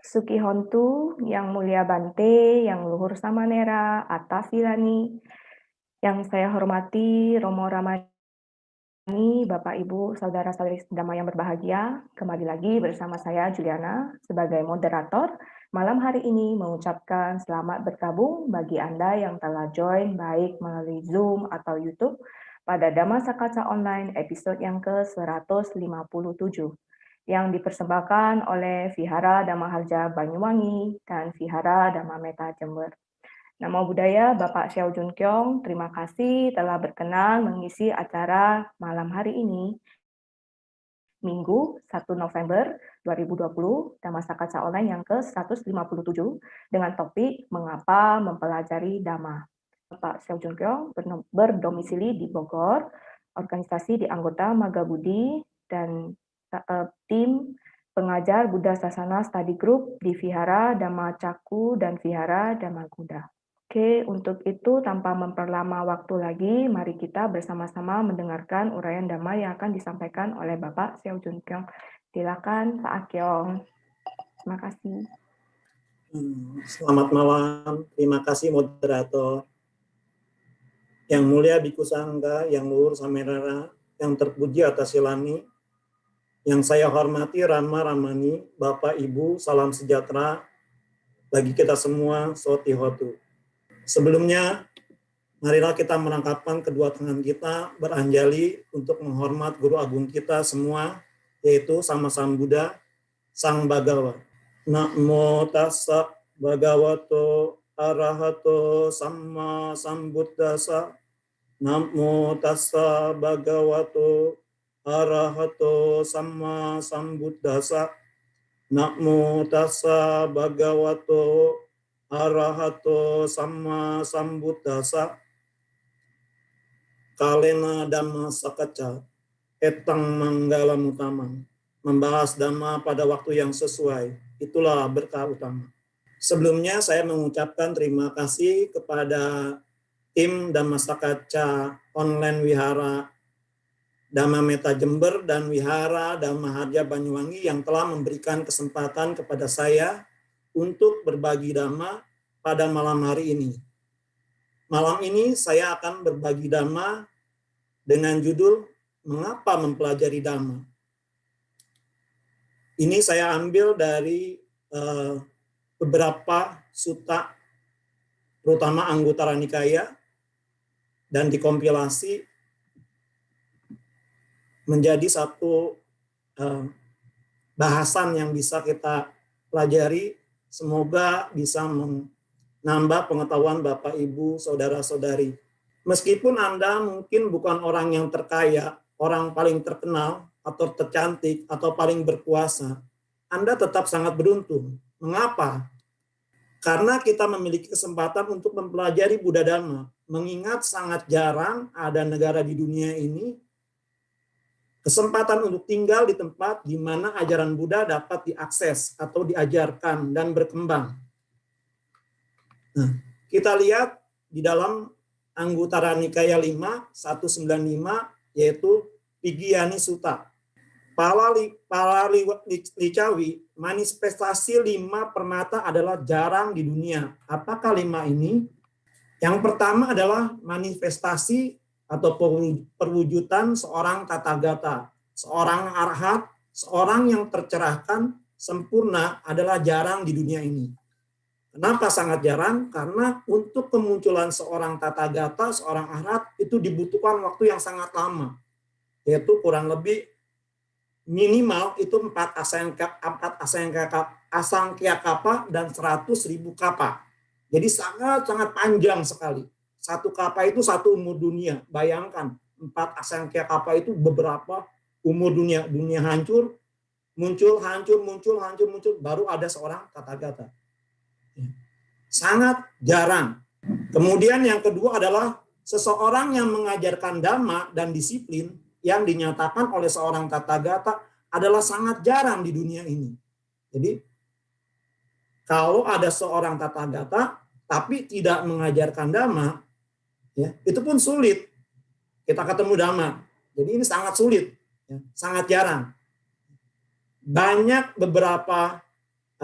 Sukihontu, Yang Mulia Bante, Yang Luhur Samanera, Atta Filani, yang saya hormati Romo Ramani, Bapak Ibu, Saudara-saudari Dhamma yang berbahagia, kembali lagi bersama saya Juliana sebagai moderator. Malam hari ini mengucapkan selamat bergabung bagi Anda yang telah join baik melalui Zoom atau YouTube pada Dhamma Sakata Online episode yang ke-157 yang dipersembahkan oleh Vihara Dhamma Harja Banyuwangi dan Vihara Dhamma Meta Jember. Namo Buddhaya Bapak Xiao Jun Kyong, terima kasih telah berkenan mengisi acara malam hari ini, Minggu 1 November 2020, Dhamma Sakata Online yang ke-157 dengan topik Mengapa Mempelajari Dhamma. Bapak Xiao Jun Kyong berdomisili di Bogor, organisasi di anggota Magabudi, dan tim pengajar Buddha Sasana Study Group di Vihara Dhamma Caku dan Vihara Dhamma Kuda. Oke, untuk itu tanpa memperlama waktu lagi, mari kita bersama-sama mendengarkan uraian Dhamma yang akan disampaikan oleh Bapak Xiao Jun Kyong. Silakan Pak Kyong. Terima kasih. Selamat malam, terima kasih moderator. Yang mulia Biku Sangga, yang luhur Samanera, yang terpuji atas Silani, yang saya hormati Rama Ramani, Bapak Ibu, salam sejahtera bagi kita semua, Soti Hotu. Sebelumnya, marilah kita merangkapkan kedua tangan kita, beranjali untuk menghormat Guru Agung kita semua, yaitu Sama Sambuddha, Sang Bhagawa. Namo tassa bhagavato arahato samma sambuddhassa. Namo tassa bhagavato arahato samma sambuddhassa. Namo tassa bhagavato arahato samma sambuddhassa. Kalena Dhamma Sakacca etang manggalam utamang. Membahas Dhamma pada waktu yang sesuai, itulah berkah utama. Sebelumnya saya mengucapkan terima kasih kepada tim Dhamma Sakacca Online Wihara Dhamma Meta Jember dan Wihara Dhamma Harja Banyuwangi yang telah memberikan kesempatan kepada saya untuk berbagi Dhamma pada malam hari ini. Malam ini saya akan berbagi Dhamma dengan judul Mengapa Mempelajari Dhamma. Ini saya ambil dari beberapa sutta, terutama Anguttara Nikaya, dan dikompilasi menjadi satu bahasan yang bisa kita pelajari. Semoga bisa menambah pengetahuan Bapak, Ibu, Saudara-saudari. Meskipun Anda mungkin bukan orang yang terkaya, orang paling terkenal, atau tercantik, atau paling berkuasa, Anda tetap sangat beruntung. Mengapa? Karena kita memiliki kesempatan untuk mempelajari Buddha Dhamma. Mengingat sangat jarang ada negara di dunia ini kesempatan untuk tinggal di tempat di mana ajaran Buddha dapat diakses atau diajarkan dan berkembang. Nah, kita lihat di dalam Anguttara Nikaya 5, 195, yaitu Pigiyani Sutta. Para Licawi, manifestasi 5 permata adalah jarang di dunia. Apakah 5 ini? Yang pertama adalah manifestasi atau perwujudan seorang Tathagata, seorang arhat, seorang yang tercerahkan, sempurna adalah jarang di dunia ini. Kenapa sangat jarang? Karena untuk kemunculan seorang Tathagata, seorang arhat, itu dibutuhkan waktu yang sangat lama, yaitu kurang lebih minimal itu 4 asangkya kapa dan 100.000 kapa. Jadi sangat-sangat panjang sekali. Satu kapa itu satu umur dunia. Bayangkan 4 asangkya kapa itu beberapa umur dunia. Dunia hancur, muncul, hancur, muncul, hancur, muncul. Baru ada seorang Tathagata. Sangat jarang. Kemudian yang kedua adalah seseorang yang mengajarkan Dhamma dan disiplin yang dinyatakan oleh seorang Tathagata adalah sangat jarang di dunia ini. Jadi, kalau ada seorang Tathagata tapi tidak mengajarkan Dhamma, ya, itu pun sulit kita ketemu Dhamma. Jadi ini sangat sulit, ya, sangat jarang. Banyak beberapa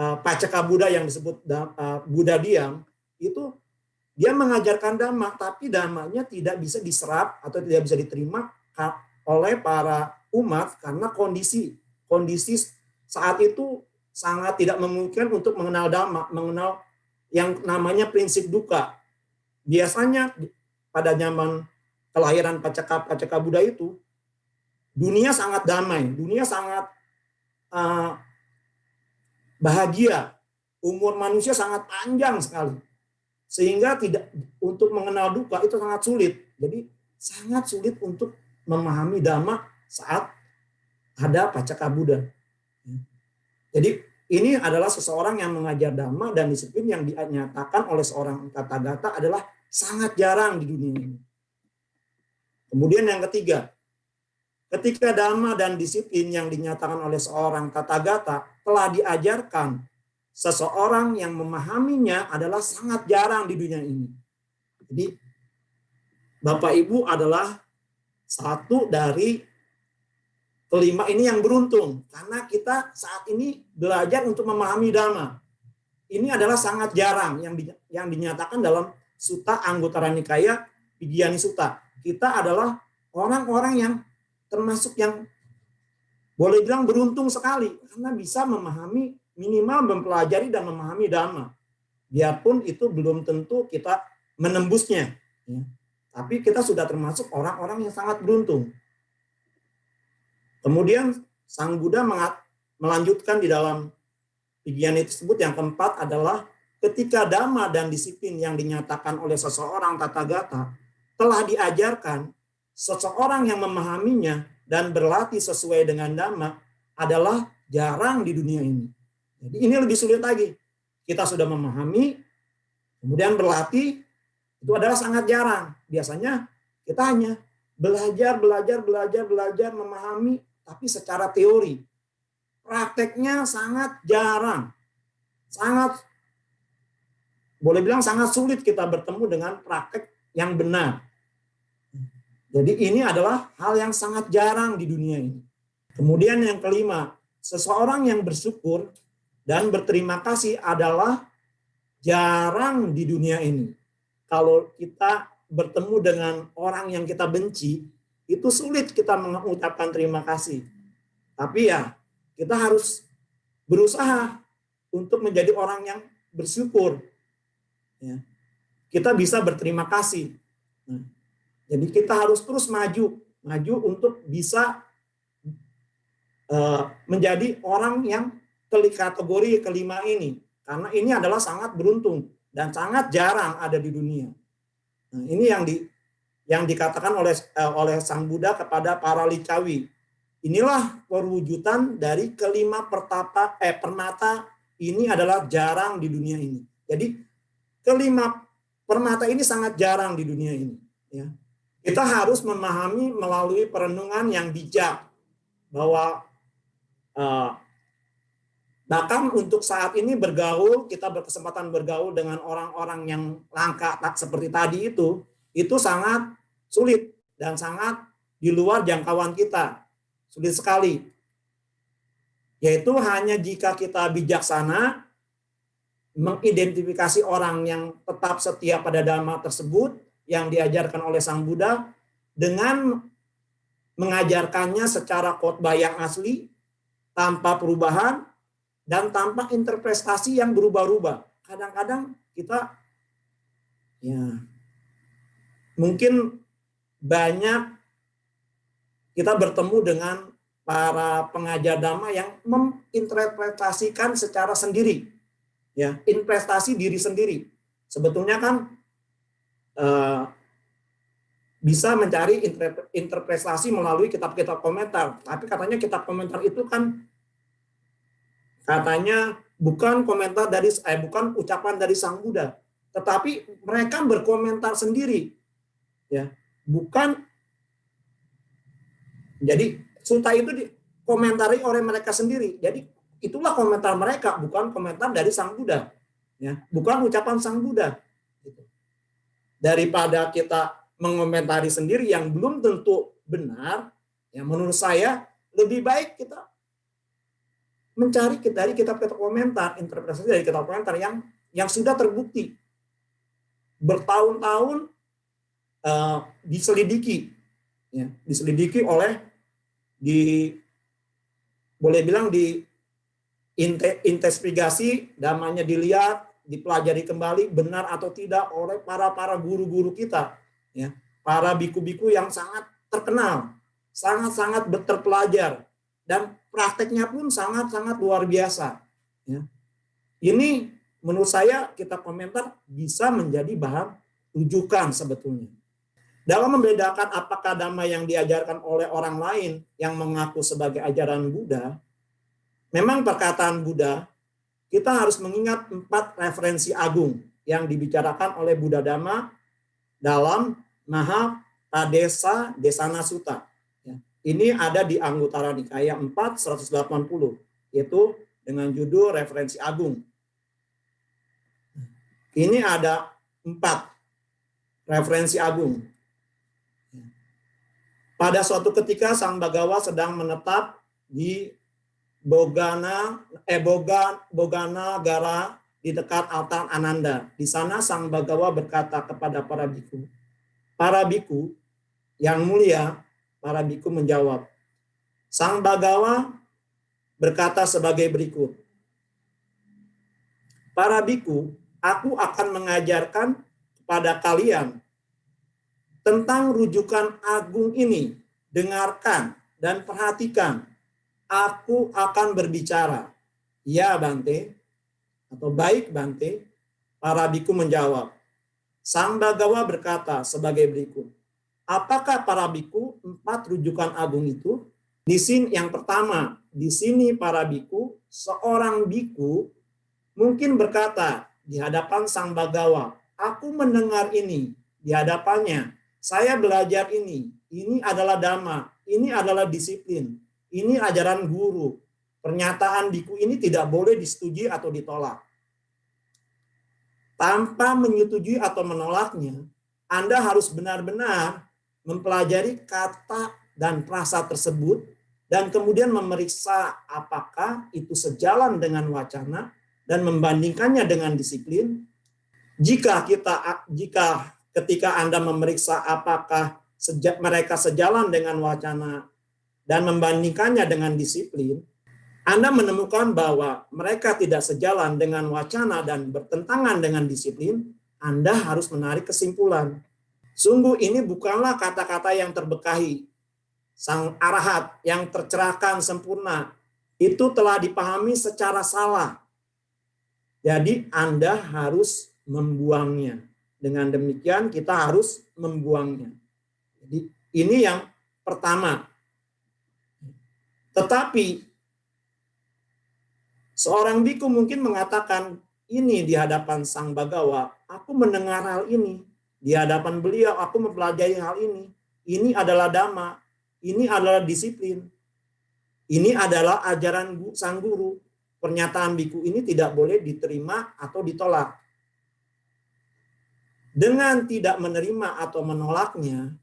Pacaka Buddha yang disebut Buddha diam, itu dia mengajarkan dhamma, tapi dhammanya tidak bisa diserap atau tidak bisa diterima oleh para umat karena kondisi saat itu sangat tidak memungkinkan untuk mengenal dhamma, mengenal yang namanya prinsip dukkha. Biasanya pada zaman kelahiran Pacaka Buddha itu, dunia sangat damai, dunia sangat bahagia, umur manusia sangat panjang sekali, sehingga tidak untuk mengenal dukkha itu sangat sulit. Jadi sangat sulit untuk memahami dhamma saat ada Pacaka Buddha. Jadi ini adalah seseorang yang mengajar dhamma dan disiplin yang dinyatakan oleh seorang Tathagata adalah sangat jarang di dunia ini. Kemudian yang ketiga, ketika dhamma dan disiplin yang dinyatakan oleh seorang Tathagata telah diajarkan, seseorang yang memahaminya adalah sangat jarang di dunia ini. Jadi Bapak Ibu adalah satu dari kelima ini yang beruntung, karena kita saat ini belajar untuk memahami dhamma. Ini adalah sangat jarang yang dinyatakan dalam Sutta Anguttara Nikaya Vijjhani Sutta. Kita adalah orang-orang yang termasuk yang boleh bilang beruntung sekali, karena bisa memahami, minimal mempelajari dan memahami dhamma. Biarpun itu belum tentu kita menembusnya, ya. Tapi kita sudah termasuk orang-orang yang sangat beruntung. Kemudian Sang Buddha melanjutkan di dalam Vijjhani tersebut yang keempat adalah ketika dhamma dan disiplin yang dinyatakan oleh seseorang Tathagata telah diajarkan, seseorang yang memahaminya dan berlatih sesuai dengan dhamma adalah jarang di dunia ini. Jadi ini lebih sulit lagi. Kita sudah memahami, kemudian berlatih, itu adalah sangat jarang. Biasanya kita hanya belajar memahami, tapi secara teori. Prakteknya sangat jarang. Sangat, boleh bilang sangat sulit kita bertemu dengan praktek yang benar. Jadi ini adalah hal yang sangat jarang di dunia ini. Kemudian yang kelima, seseorang yang bersyukur dan berterima kasih adalah jarang di dunia ini. Kalau kita bertemu dengan orang yang kita benci, itu sulit kita mengucapkan terima kasih. Tapi ya, kita harus berusaha untuk menjadi orang yang bersyukur. Ya. Kita bisa berterima kasih. Nah, jadi kita harus terus maju untuk bisa menjadi orang yang kategori kelima ini. Karena ini adalah sangat beruntung dan sangat jarang ada di dunia. Nah, ini yang dikatakan oleh Sang Buddha kepada para licawi. Inilah perwujudan dari kelima permata ini adalah jarang di dunia ini. Jadi kelima permata ini sangat jarang di dunia ini. Ya. Kita harus memahami melalui perenungan yang bijak bahwa bahkan untuk saat ini kita berkesempatan bergaul dengan orang-orang yang langka seperti tadi itu sangat sulit dan sangat di luar jangkauan kita. Sulit sekali. Yaitu hanya jika kita bijaksana mengidentifikasi orang yang tetap setia pada dhamma tersebut yang diajarkan oleh Sang Buddha dengan mengajarkannya secara khotbah yang asli, tanpa perubahan, dan tanpa interpretasi yang berubah-ubah. Kadang-kadang kita mungkin banyak kita bertemu dengan para pengajar dhamma yang menginterpretasikan secara sendiri. Ya, investasi diri sendiri. Sebetulnya kan bisa mencari interpretasi melalui kitab-kitab komentar. Tapi katanya kitab komentar itu kan katanya bukan bukan ucapan dari Sang Buddha, tetapi mereka berkomentar sendiri. Ya, bukan. Jadi sutta itu dikomentari oleh mereka sendiri. Jadi itulah komentar mereka, bukan komentar dari Sang Buddha. Ya, bukan ucapan Sang Buddha. Daripada kita mengomentari sendiri yang belum tentu benar, ya menurut saya lebih baik kita mencari dari kitab-kitab komentar, interpretasi dari kitab komentar yang sudah terbukti bertahun-tahun diselidiki, ya, diselidiki oleh boleh bilang investigasi, damanya dilihat, dipelajari kembali benar atau tidak oleh para guru-guru kita, ya, para biku-biku yang sangat terkenal, sangat-sangat terpelajar, dan prakteknya pun sangat-sangat luar biasa. Ya. Ini menurut saya kitab komentar bisa menjadi bahan rujukan sebetulnya. Dalam membedakan apakah dhamma yang diajarkan oleh orang lain yang mengaku sebagai ajaran Buddha, memang perkataan Buddha, kita harus mengingat 4 referensi agung yang dibicarakan oleh Buddha Dhamma dalam Mahapadesa Desana Sutta. Ini ada di Anguttara Nikaya 4, 180, yaitu dengan judul referensi agung. Ini ada 4 referensi agung. Pada suatu ketika Sang Bagawa sedang menetap di Bogana Gara di dekat altar Ananda. Di sana Sang Bagawa berkata kepada para biku yang mulia, para biku menjawab. Sang Bagawa berkata sebagai berikut. Para biku, aku akan mengajarkan kepada kalian tentang rujukan agung ini. Dengarkan dan perhatikan. Aku akan berbicara. Ya, Bante. Atau baik, Bante. Para biku menjawab. Sang Bagawa berkata sebagai berikut. Apakah para biku 4 rujukan agung itu? Di sini yang pertama, di sini para biku, seorang biku mungkin berkata di hadapan Sang Bagawa, aku mendengar ini di hadapannya. Saya belajar ini adalah dhamma, ini adalah disiplin, ini ajaran guru. Pernyataan biku ini tidak boleh disetujui atau ditolak. Tanpa menyetujui atau menolaknya, Anda harus benar-benar mempelajari kata dan frasa tersebut dan kemudian memeriksa apakah itu sejalan dengan wacana dan membandingkannya dengan disiplin. Jika ketika Anda memeriksa apakah mereka sejalan dengan wacana dan membandingkannya dengan disiplin, Anda menemukan bahwa mereka tidak sejalan dengan wacana dan bertentangan dengan disiplin, Anda harus menarik kesimpulan. Sungguh ini bukanlah kata-kata yang terbekahi. Sang arahat yang tercerahkan sempurna, itu telah dipahami secara salah. Jadi Anda harus membuangnya. Dengan demikian kita harus membuangnya. Jadi ini yang pertama. Tetapi seorang biku mungkin mengatakan ini di hadapan Sang Bagawa, aku mendengar hal ini. Di hadapan beliau aku mempelajari hal ini. Ini adalah dhamma, ini adalah disiplin. Ini adalah ajaran Sang Guru. Pernyataan biku ini tidak boleh diterima atau ditolak. Dengan tidak menerima atau menolaknya,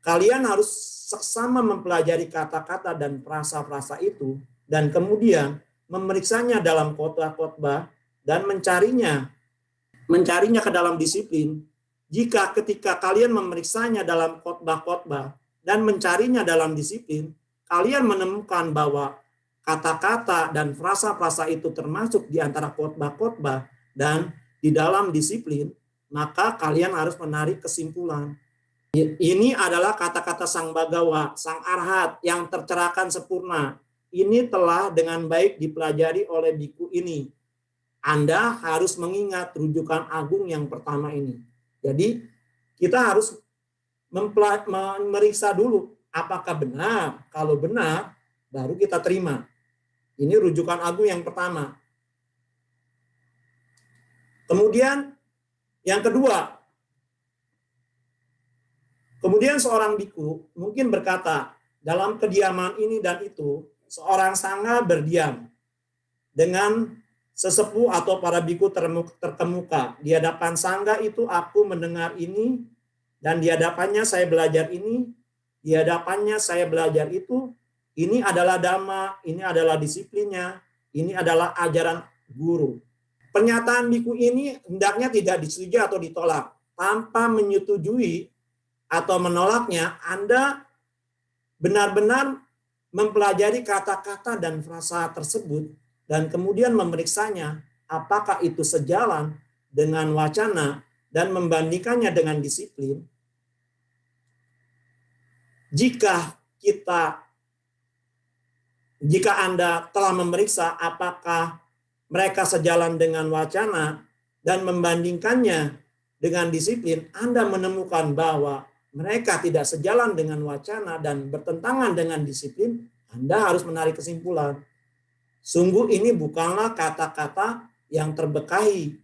kalian harus seksama mempelajari kata-kata dan frasa-frasa itu dan kemudian memeriksanya dalam khotbah-khotbah dan mencarinya ke dalam disiplin. Jika ketika kalian memeriksanya dalam khotbah-khotbah dan mencarinya dalam disiplin, kalian menemukan bahwa kata-kata dan frasa-frasa itu termasuk di antara khotbah-khotbah dan di dalam disiplin, maka kalian harus menarik kesimpulan. Ini adalah kata-kata Sang Bagawa, Sang Arhat yang tercerahkan sempurna. Ini telah dengan baik dipelajari oleh biku ini. Anda harus mengingat rujukan agung yang pertama ini. Jadi kita harus memeriksa dulu apakah benar. Kalau benar, baru kita terima. Ini rujukan agung yang pertama. Kemudian yang kedua, kemudian seorang biku mungkin berkata, dalam kediaman ini dan itu, seorang sangha berdiam dengan sesepuh atau para biku terkemuka. Di hadapan sangha itu aku mendengar ini, dan di hadapannya saya belajar ini, di hadapannya saya belajar itu, ini adalah dhamma, ini adalah disiplinnya, ini adalah ajaran guru. Pernyataan biku ini hendaknya tidak disetujui atau ditolak. Tanpa menyetujui atau menolaknya, Anda benar-benar mempelajari kata-kata dan frasa tersebut dan kemudian memeriksanya apakah itu sejalan dengan wacana dan membandingkannya dengan disiplin. Jika Anda telah memeriksa apakah mereka sejalan dengan wacana dan membandingkannya dengan disiplin, Anda menemukan bahwa mereka tidak sejalan dengan wacana dan bertentangan dengan disiplin, Anda harus menarik kesimpulan. Sungguh ini bukanlah kata-kata yang terbekahi.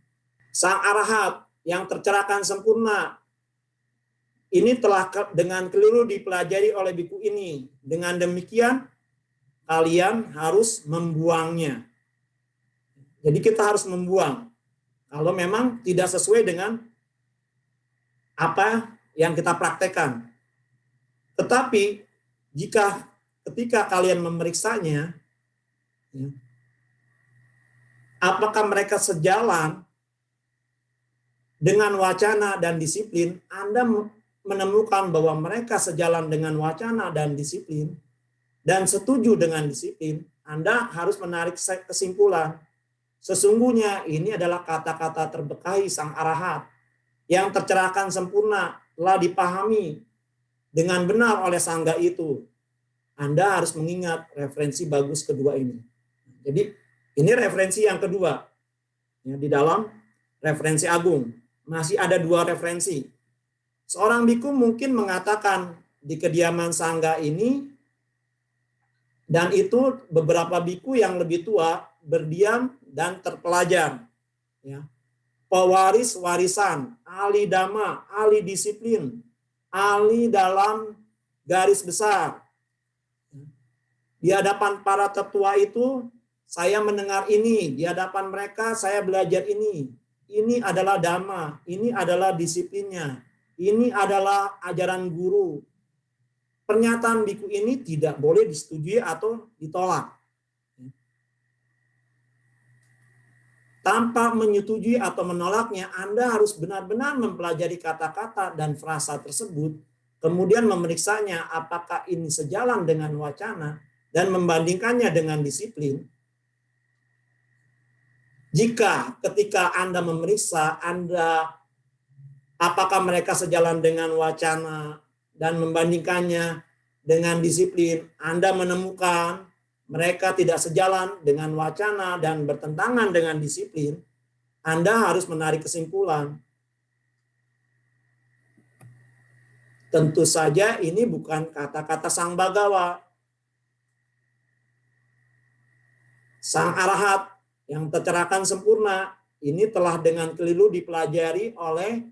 Sang arahat yang tercerahkan sempurna, ini telah dengan keliru dipelajari oleh biku ini. Dengan demikian, kalian harus membuangnya. Jadi kita harus membuang. Kalau memang tidak sesuai dengan apa yang kita praktekkan. Tetapi ketika kalian memeriksanya, apakah mereka sejalan dengan wacana dan disiplin, Anda menemukan bahwa mereka sejalan dengan wacana dan disiplin, dan setuju dengan disiplin, Anda harus menarik kesimpulan. Sesungguhnya ini adalah kata-kata terbekahi sang arahat yang tercerahkan sempurna, telah dipahami dengan benar oleh sangga itu. Anda harus mengingat referensi bagus kedua ini. Jadi ini referensi yang kedua ya, di dalam referensi agung. Masih ada 2 referensi. Seorang biku mungkin mengatakan di kediaman sangga ini, dan itu beberapa biku yang lebih tua berdiam dan terpelajar. Ya. Pewaris warisan, ahli dhamma, ahli disiplin, ahli dalam garis besar. Di hadapan para tetua itu, saya mendengar ini. Di hadapan mereka, saya belajar ini. Ini adalah dhamma, ini adalah disiplinnya. Ini adalah ajaran guru. Pernyataan biku ini tidak boleh disetujui atau ditolak. Tanpa menyetujui atau menolaknya, Anda harus benar-benar mempelajari kata-kata dan frasa tersebut, kemudian memeriksanya apakah ini sejalan dengan wacana dan membandingkannya dengan disiplin. Jika ketika Anda memeriksa, apakah mereka sejalan dengan wacana dan membandingkannya dengan disiplin, Anda menemukan mereka tidak sejalan dengan wacana dan bertentangan dengan disiplin, Anda harus menarik kesimpulan. Tentu saja ini bukan kata-kata sang Bagawa. Sang arahat yang tercerahkan sempurna, ini telah dengan keliru dipelajari oleh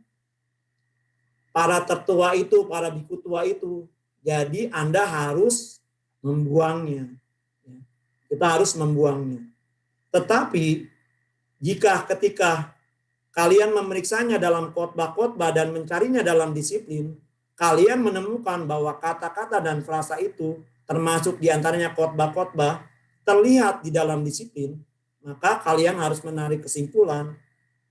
para tertua itu, para biku tua itu. Jadi Anda harus membuangnya. Kita harus membuangnya. Tetapi jika ketika kalian memeriksanya dalam khotbah-khotbah dan mencarinya dalam disiplin, kalian menemukan bahwa kata-kata dan frasa itu, termasuk diantaranya khotbah-khotbah, terlihat di dalam disiplin, maka kalian harus menarik kesimpulan.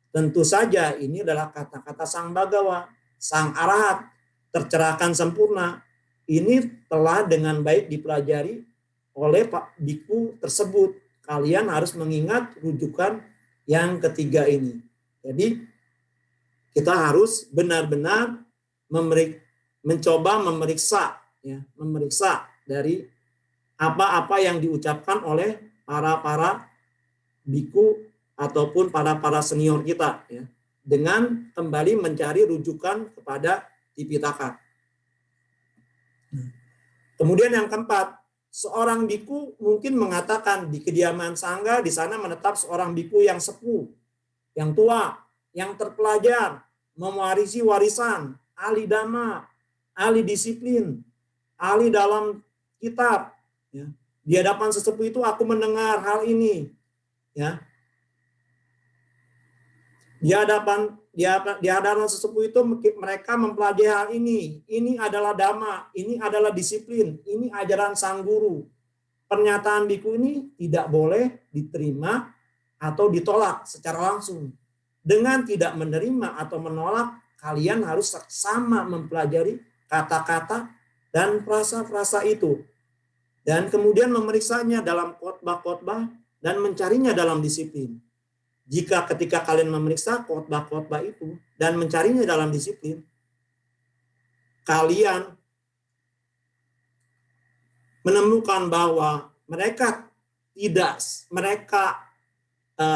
Tentu saja ini adalah kata-kata sang Bagawa, sang arahat, tercerahkan sempurna. Ini telah dengan baik dipelajari oleh Pak Biku tersebut. Kalian harus mengingat rujukan yang ketiga ini. Jadi kita harus benar-benar mencoba memeriksa dari apa-apa yang diucapkan oleh para biku ataupun para senior kita ya, dengan kembali mencari rujukan kepada Tipitaka. Kemudian yang keempat, seorang biku mungkin mengatakan di kediaman sangga di sana menetap seorang biku yang sepuh, yang tua, yang terpelajar, mewarisi warisan, ahli dhamma, ahli disiplin, ahli dalam kitab. Ya. Di hadapan sesepuh itu aku mendengar hal ini. Ya. Di hadapan sesepuh itu mereka mempelajari hal ini. Ini adalah dhamma, ini adalah disiplin, ini ajaran sang guru. pernyataan biku ini tidak boleh diterima atau ditolak secara langsung. Dengan tidak menerima atau menolak, kalian harus sama mempelajari kata-kata dan frasa-frasa itu. Dan kemudian memeriksanya dalam khotbah-khotbah dan mencarinya dalam disiplin. Jika ketika kalian memeriksa khotbah-khotbah itu dan mencarinya dalam disiplin, kalian menemukan bahwa mereka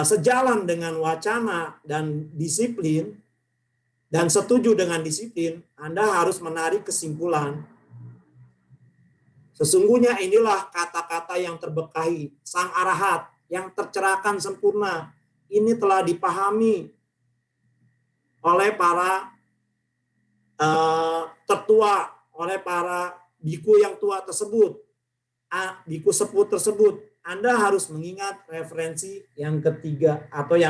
sejalan dengan wacana dan disiplin dan setuju dengan disiplin, Anda harus menarik kesimpulan. Sesungguhnya inilah kata-kata yang terberkahi, sang arahat, yang tercerahkan sempurna. Ini telah dipahami oleh para tertua, oleh para biku yang tua tersebut, biku sepuh tersebut. Anda harus mengingat referensi yang ketiga atau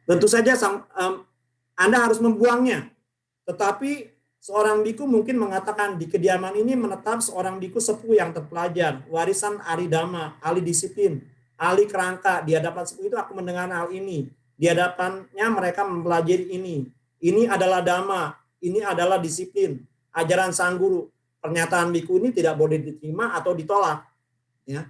tentu saja Anda harus membuangnya. Tetapi seorang biku mungkin mengatakan di kediaman ini menetap seorang biku sepuh yang terpelajar, warisan ahli dhamma, ahli disiplin, ahli kerangka. Di hadapan sepuh itu aku mendengar hal ini. Di hadapannya mereka mempelajari ini. Ini adalah dhamma, ini adalah disiplin, ajaran sang guru. Pernyataan biku ini tidak boleh diterima atau ditolak. Ya.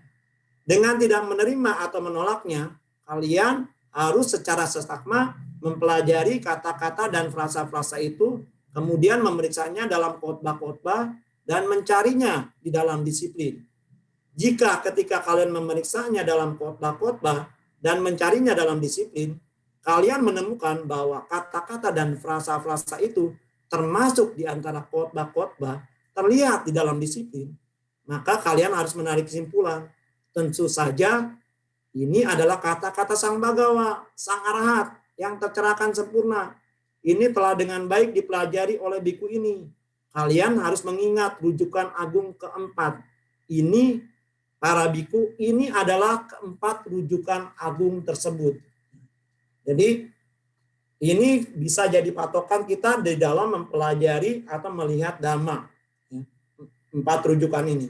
Dengan tidak menerima atau menolaknya, kalian harus secara sesakma mempelajari kata-kata dan frasa-frasa itu, kemudian memeriksanya dalam khotbah-khotbah dan mencarinya di dalam disiplin. Jika ketika kalian memeriksanya dalam khotbah-khotbah dan mencarinya dalam disiplin, kalian menemukan bahwa kata-kata dan frasa-frasa itu termasuk di antara khotbah-khotbah terlihat di dalam disiplin, maka kalian harus menarik kesimpulan. Tentu saja ini adalah kata-kata sang Bagawa, sang arahat yang tercerahkan sempurna. Ini telah dengan baik dipelajari oleh biku ini. Kalian harus mengingat rujukan agung keempat. Ini para biku, ini adalah keempat rujukan agung tersebut. Jadi ini bisa jadi patokan kita di dalam mempelajari atau melihat dhamma. Empat rujukan ini.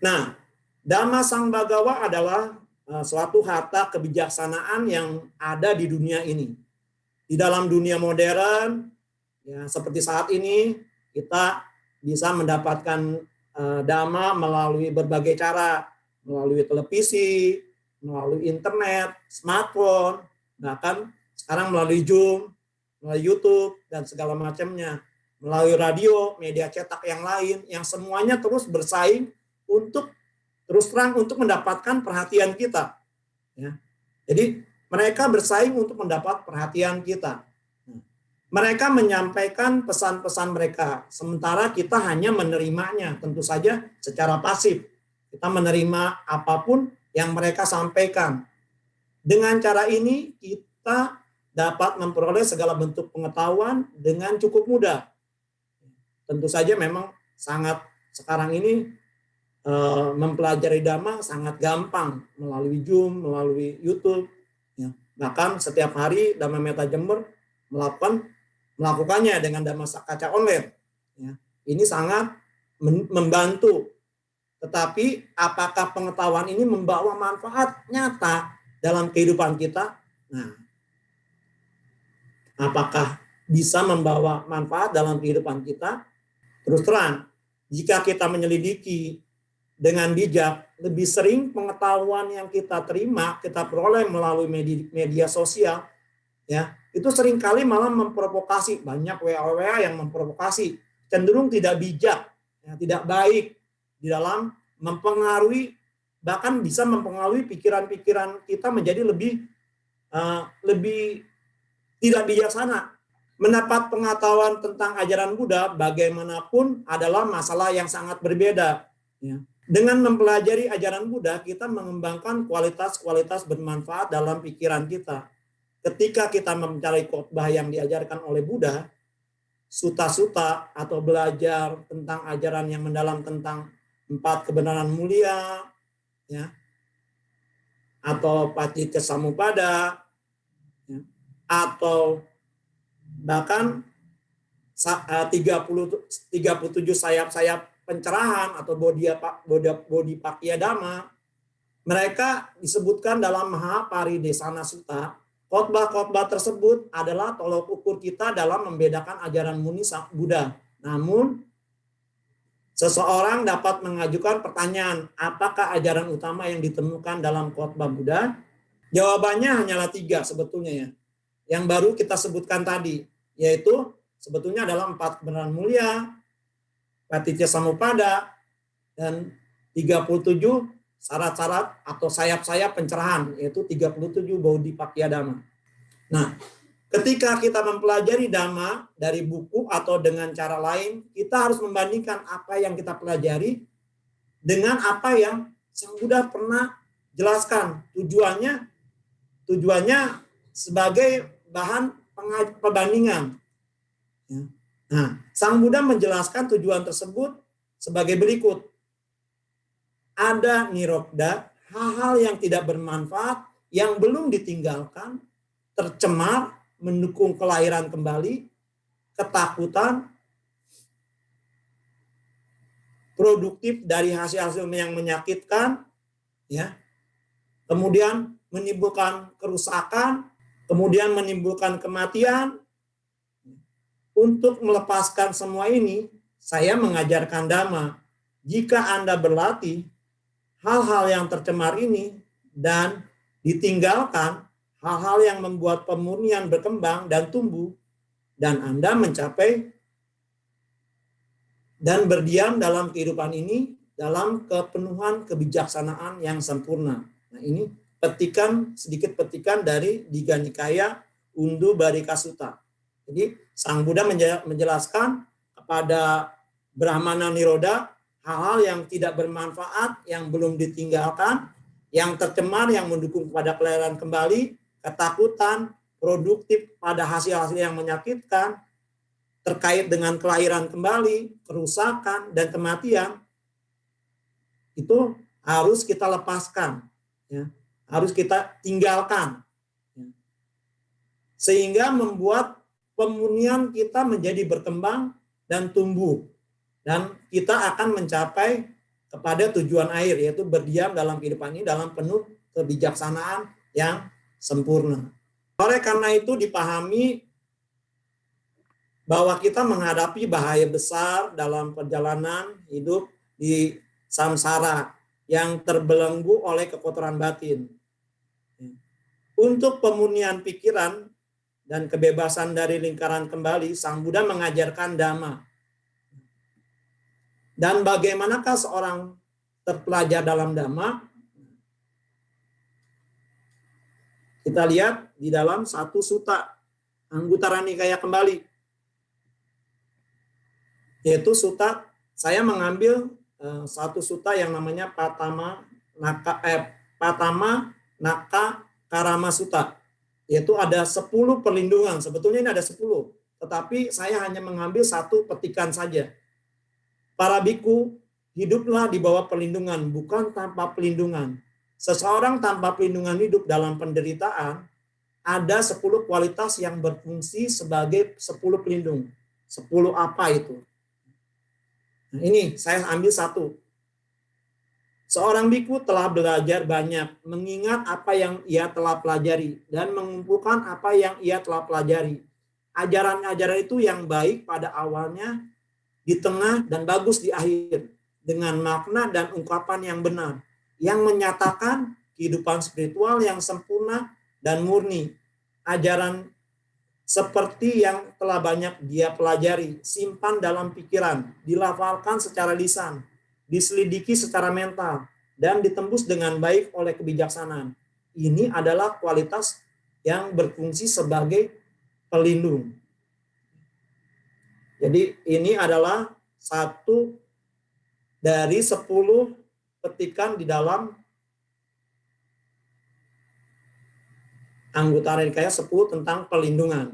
Nah, Dhamma Sang Bagawa adalah suatu harta kebijaksanaan yang ada di dunia ini. Di dalam dunia modern, ya, seperti saat ini, kita bisa mendapatkan Dhamma melalui berbagai cara, melalui televisi, melalui internet, smartphone, bahkan sekarang melalui Zoom, melalui YouTube, dan segala macamnya, melalui radio, media cetak yang lain, yang semuanya terus bersaing untuk terus terang untuk mendapatkan perhatian kita. Ya. Jadi mereka bersaing untuk mendapat perhatian kita. Mereka menyampaikan pesan-pesan mereka, sementara kita hanya menerimanya, tentu saja secara pasif. Kita menerima apapun yang mereka sampaikan. Dengan cara ini kita dapat memperoleh segala bentuk pengetahuan dengan cukup mudah. Tentu saja memang sangat sekarang ini mempelajari Dhamma sangat gampang melalui Zoom, melalui YouTube. Ya. Bahkan setiap hari Dhamma Meta Jember melakukannya dengan Dhamma Kaca online. Ya. Ini sangat membantu. Tetapi apakah pengetahuan ini membawa manfaat nyata dalam kehidupan kita? Nah, apakah bisa membawa manfaat dalam kehidupan kita? Terus terang, jika kita menyelidiki dengan bijak, lebih sering pengetahuan yang kita terima, kita peroleh melalui media sosial, ya, itu seringkali malah memprovokasi. Banyak WA yang memprovokasi, cenderung tidak bijak, ya, tidak baik di dalam mempengaruhi, bahkan bisa mempengaruhi pikiran-pikiran kita menjadi lebih tidak bijaksana. Mendapat pengetahuan tentang ajaran Buddha bagaimanapun adalah masalah yang sangat berbeda. Ya. Dengan mempelajari ajaran Buddha, kita mengembangkan kualitas-kualitas bermanfaat dalam pikiran kita. Ketika kita mencari khotbah yang diajarkan oleh Buddha, suta-suta atau belajar tentang ajaran yang mendalam tentang 4 kebenaran mulia, ya, atau Paticca Samuppada, ya, atau bahkan 37 sayap-sayap pencerahan atau bodi Pakya Dhamma, mereka disebutkan dalam Mahaparidesana Sutta. Khotbah-khotbah tersebut adalah tolok ukur kita dalam membedakan ajaran murni Buddha. Namun, seseorang dapat mengajukan pertanyaan, apakah ajaran utama yang ditemukan dalam khotbah Buddha? Jawabannya hanyalah 3 sebetulnya ya. Yang baru kita sebutkan tadi, yaitu sebetulnya adalah 4 kebenaran mulia, Paticca Samuppada, dan 37 syarat-syarat atau sayap-sayap pencerahan, yaitu 37 Bodhi Pakya Dhamma. Nah, ketika kita mempelajari Dhamma dari buku atau dengan cara lain, kita harus membandingkan apa yang kita pelajari dengan apa yang Sang Buddha pernah jelaskan. Tujuannya sebagai bahan perbandingan. Nah, Sang Buddha menjelaskan tujuan tersebut sebagai berikut. Ada nirokda, hal-hal yang tidak bermanfaat, yang belum ditinggalkan, tercemar, mendukung kelahiran kembali, ketakutan, produktif dari hasil-hasil yang menyakitkan, ya, kemudian menimbulkan kerusakan, kemudian menimbulkan kematian. Untuk melepaskan semua ini, saya mengajarkan Dhamma. Jika Anda berlatih hal-hal yang tercemar ini dan ditinggalkan hal-hal yang membuat pemurnian berkembang dan tumbuh, dan Anda mencapai dan berdiam dalam kehidupan ini dalam kepenuhan kebijaksanaan yang sempurna. Nah, ini sedikit petikan dari Digha Nikaya Undu Barika Sutta. Jadi Sang Buddha menjelaskan kepada Brahmana Nirodha hal-hal yang tidak bermanfaat, yang belum ditinggalkan, yang tercemar, yang mendukung kepada kelahiran kembali, ketakutan, produktif pada hasil-hasil yang menyakitkan, terkait dengan kelahiran kembali, kerusakan, dan kematian, itu harus kita lepaskan, ya, harus kita tinggalkan, ya, sehingga membuat pemurnian kita menjadi berkembang dan tumbuh, dan kita akan mencapai kepada tujuan akhir, yaitu berdiam dalam kehidupan ini dalam penuh kebijaksanaan yang sempurna. Oleh karena itu dipahami bahwa kita menghadapi bahaya besar dalam perjalanan hidup di samsara yang terbelenggu oleh kekotoran batin. Untuk pemurnian pikiran dan kebebasan dari lingkaran kembali, Sang Buddha mengajarkan Dhamma. Dan bagaimanakah seorang terpelajar dalam Dhamma? Kita lihat di dalam satu sutta, Anguttara Nikaya kembali. Yaitu sutta, saya mengambil satu sutta yang namanya Patama Naka Karama Sutta. Yaitu ada 10 perlindungan. Sebetulnya ini ada 10, tetapi saya hanya mengambil satu petikan saja. Para biku, hiduplah di bawah perlindungan, bukan tanpa perlindungan. Seseorang tanpa perlindungan hidup dalam penderitaan, ada 10 kualitas yang berfungsi sebagai 10 pelindung. 10 apa itu? Nah, ini saya ambil satu. Seorang biku telah belajar banyak, mengingat apa yang ia telah pelajari, dan mengumpulkan apa yang ia telah pelajari. Ajaran-ajaran itu yang baik pada awalnya, di tengah, dan bagus di akhir, dengan makna dan ungkapan yang benar, yang menyatakan kehidupan spiritual yang sempurna dan murni. Ajaran seperti yang telah banyak dia pelajari, simpan dalam pikiran, dilafalkan secara lisan, diselidiki secara mental, dan ditembus dengan baik oleh kebijaksanaan. Ini adalah kualitas yang berfungsi sebagai pelindung. Jadi ini adalah satu dari 10 petikan di dalam Anguttara Nikaya 10 tentang perlindungan.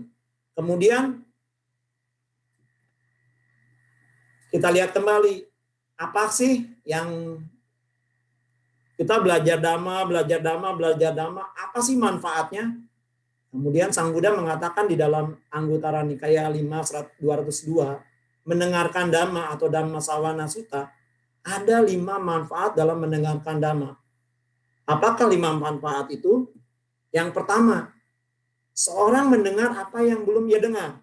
Kemudian kita lihat kembali, apa sih yang kita belajar Dhamma, apa sih manfaatnya? Kemudian Sang Buddha mengatakan di dalam Anguttara Nikaya 5/202, mendengarkan Dhamma atau Dhamma Sawana Sutta, ada 5 manfaat dalam mendengarkan Dhamma. Apakah 5 manfaat itu? Yang pertama, seorang mendengar apa yang belum ia dengar.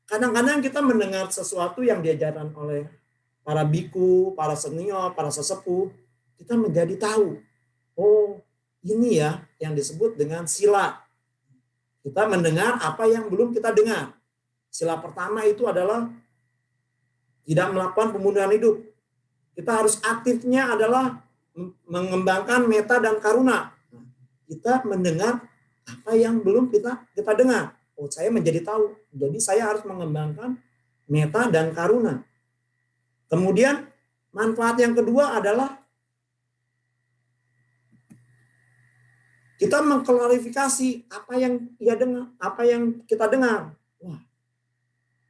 Kadang-kadang kita mendengar sesuatu yang diajarkan oleh para biku, para senior, para sesepuh, kita menjadi tahu, oh ini ya yang disebut dengan sila. Kita mendengar apa yang belum kita dengar. Sila pertama itu adalah tidak melakukan pembunuhan hidup. Kita harus aktifnya adalah mengembangkan meta dan karuna. Kita mendengar apa yang belum kita dengar. Oh, saya menjadi tahu. Jadi saya harus mengembangkan meta dan karuna. Kemudian manfaat yang kedua adalah kita mengklarifikasi apa yang ia dengar, apa yang kita dengar. Wah,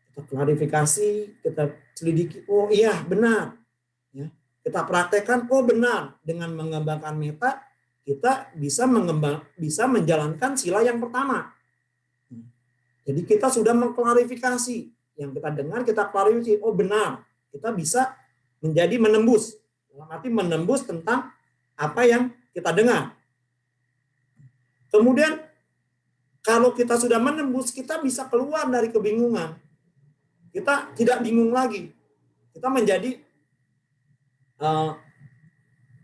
kita klarifikasi, kita selidiki. Oh iya benar. Ya, kita praktekkan. Oh benar. Dengan mengembangkan meta, kita bisa menjalankan sila yang pertama. Jadi kita sudah mengklarifikasi yang kita dengar, kita klarifikasi. Oh benar. Kita bisa menjadi menembus. Dalam arti menembus tentang apa yang kita dengar. Kemudian kalau kita sudah menembus, kita bisa keluar dari kebingungan. Kita tidak bingung lagi. Kita menjadi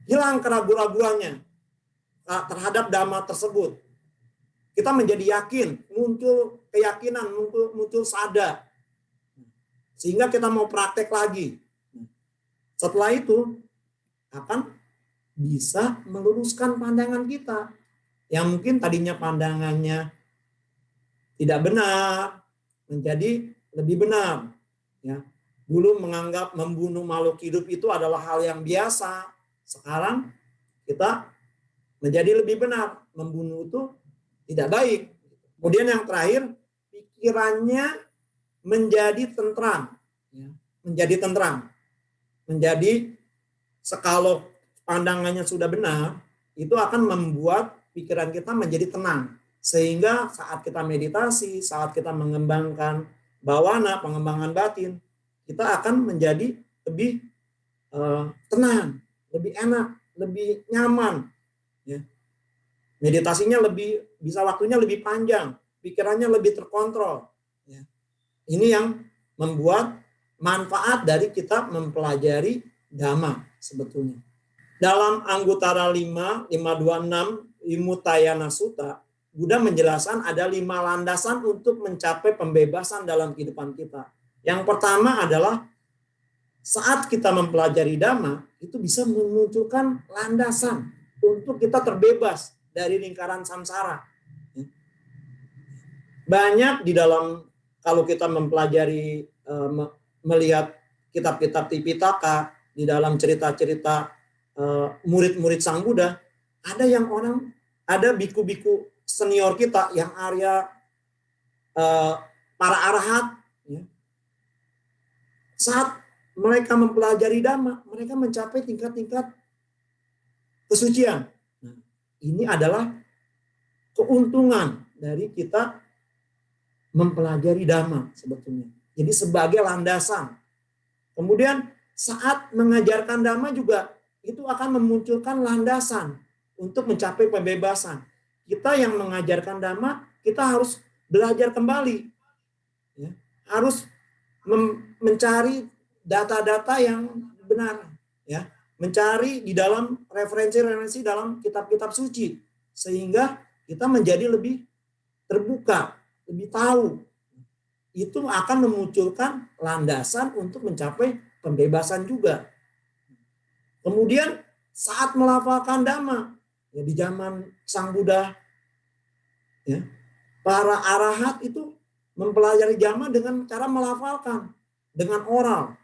hilang keraguan-raguannya terhadap Dhamma tersebut. Kita menjadi yakin, muncul keyakinan, muncul sadar. Sehingga kita mau praktek lagi. Setelah itu akan bisa meluruskan pandangan kita. Yang mungkin tadinya pandangannya tidak benar, menjadi lebih benar. Ya. Dulu menganggap membunuh makhluk hidup itu adalah hal yang biasa. Sekarang kita menjadi lebih benar. Membunuh itu tidak baik. Kemudian yang terakhir, pikirannya menjadi tentram. Ya. Menjadi tentram. Menjadi sekalau pandangannya sudah benar, itu akan membuat pikiran kita menjadi tenang. Sehingga saat kita meditasi, saat kita mengembangkan bawana, pengembangan batin, kita akan menjadi lebih tenang, lebih enak, lebih nyaman. Ya. Meditasinya lebih, bisa waktunya lebih panjang, pikirannya lebih terkontrol. Ya. Ini yang membuat manfaat dari kita mempelajari Dhamma sebetulnya. Dalam Anguttara 5/526 Vimutayana Sutta, Buddha menjelaskan ada 5 landasan untuk mencapai pembebasan dalam kehidupan kita. Yang pertama adalah saat kita mempelajari Dhamma, itu bisa memunculkan landasan untuk kita terbebas dari lingkaran samsara. Banyak di dalam, kalau kita mempelajari, melihat kitab-kitab Tipitaka, di dalam cerita-cerita murid-murid Sang Buddha, ada biku-biku senior kita yang Arya, para arahat, ya. Saat mereka mempelajari Dhamma, mereka mencapai tingkat-tingkat kesucian. Nah, ini adalah keuntungan dari kita mempelajari Dhamma sebetulnya. Jadi sebagai landasan. Kemudian saat mengajarkan Dhamma juga itu akan memunculkan landasan untuk mencapai pembebasan. Kita yang mengajarkan Dhamma, kita harus belajar kembali. Ya, harus mencari data-data yang benar. Ya, mencari di dalam referensi-referensi dalam kitab-kitab suci. Sehingga kita menjadi lebih terbuka, lebih tahu. Itu akan memunculkan landasan untuk mencapai pembebasan juga. Kemudian saat melafalkan Dhamma, ya di zaman Sang Buddha, ya, para arahat itu mempelajari Dhamma dengan cara melafalkan, dengan oral.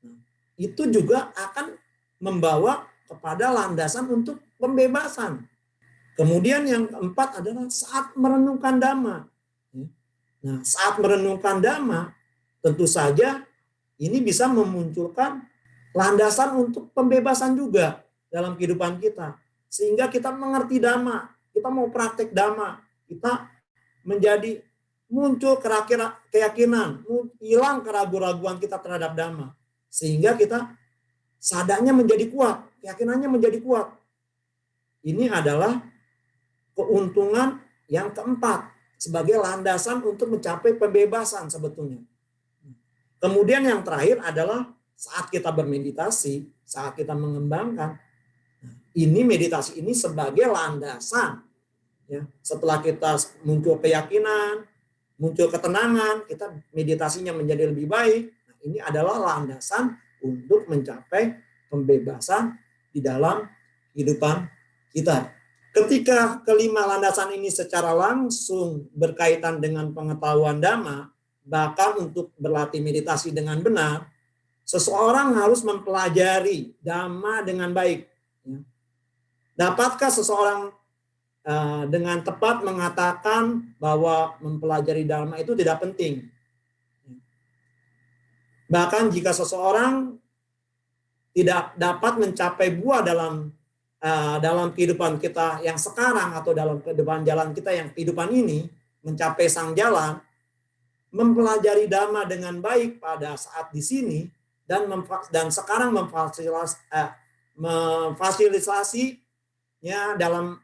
Nah, itu juga akan membawa kepada landasan untuk pembebasan. Kemudian yang keempat adalah saat merenungkan Dhamma. Nah, saat merenungkan Dhamma, tentu saja ini bisa memunculkan landasan untuk pembebasan juga dalam kehidupan kita. Sehingga kita mengerti Dhamma, kita mau praktek Dhamma, kita menjadi muncul keyakinan, hilang keraguan-raguan kita terhadap Dhamma. Sehingga kita sadarnya menjadi kuat, keyakinannya menjadi kuat. Ini adalah keuntungan yang keempat sebagai landasan untuk mencapai pembebasan sebetulnya. Kemudian yang terakhir adalah saat kita bermeditasi, saat kita mengembangkan, ini meditasi ini sebagai landasan. Ya, setelah kita muncul keyakinan, muncul ketenangan, kita meditasinya menjadi lebih baik. Nah, ini adalah landasan untuk mencapai pembebasan di dalam kehidupan kita. Ketika kelima landasan ini secara langsung berkaitan dengan pengetahuan Dhamma, bahkan untuk berlatih meditasi dengan benar, seseorang harus mempelajari Dhamma dengan baik. Dapatkah seseorang dengan tepat mengatakan bahwa mempelajari Dhamma itu tidak penting? Bahkan jika seseorang tidak dapat mencapai buah dalam kehidupan kita yang sekarang atau dalam kehidupan jalan kita yang kehidupan ini, mencapai sang jalan, mempelajari Dhamma dengan baik pada saat di sini dan sekarang memfasilitasinya dalam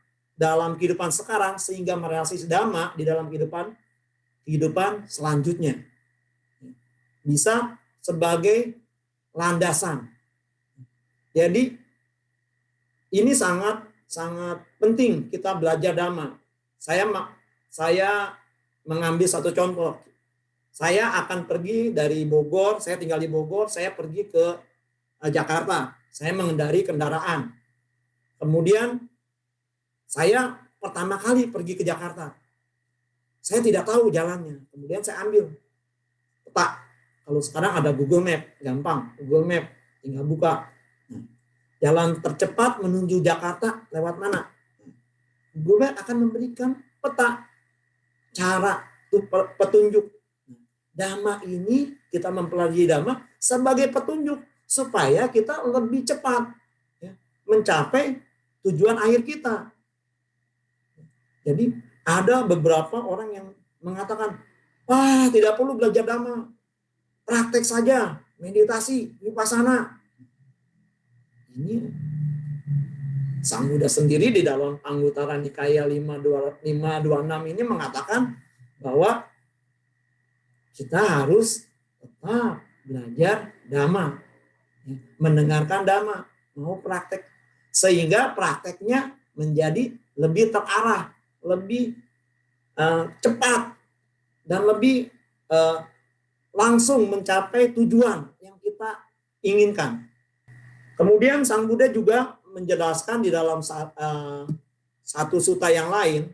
kehidupan sekarang sehingga merealisasi Dhamma di dalam kehidupan selanjutnya. Bisa sebagai landasan. Jadi ini sangat penting kita belajar Dhamma. Saya mengambil satu contoh. Saya akan pergi dari Bogor, saya tinggal di Bogor, saya pergi ke Jakarta. Saya mengendarai kendaraan. Kemudian saya pertama kali pergi ke Jakarta. Saya tidak tahu jalannya. Kemudian saya ambil peta. Kalau sekarang ada Google Map, gampang. Google Map, tinggal buka. Jalan tercepat menuju Jakarta lewat mana? Google Map akan memberikan peta, cara, petunjuk. Dhamma ini, kita mempelajari Dhamma sebagai petunjuk supaya kita lebih cepat mencapai tujuan akhir kita. Jadi ada beberapa orang yang mengatakan, wah tidak perlu belajar Dhamma, praktek saja, meditasi, vipassana. Ini Sang Buddha sendiri di dalam Anguttara Nikaya 526 ini mengatakan bahwa kita harus tetap belajar Dhamma, mendengarkan Dhamma, mau praktek, sehingga prakteknya menjadi lebih terarah, lebih cepat, dan lebih langsung mencapai tujuan yang kita inginkan. Kemudian Sang Buddha juga menjelaskan di dalam satu sutta yang lain,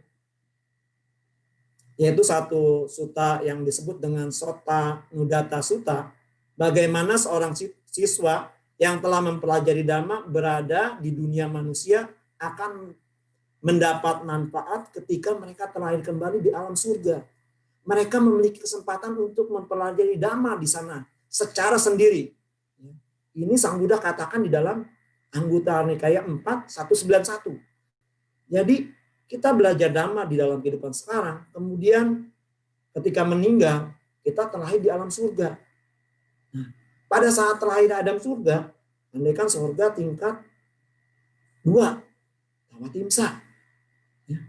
yaitu satu sutta yang disebut dengan Sota Nudatta Sutta, bagaimana seorang siswa yang telah mempelajari Dhamma berada di dunia manusia akan mendapat manfaat ketika mereka terlahir kembali di alam surga. Mereka memiliki kesempatan untuk mempelajari Dhamma di sana secara sendiri. Ini Sang Buddha katakan di dalam Anguttara Nikaya 4.191. Jadi kita belajar Dhamma di dalam kehidupan sekarang, kemudian ketika meninggal, kita terlahir di alam surga. Nah, pada saat terlahir di alam surga, andaikan surga tingkat 2, Tawatimsa. Ya.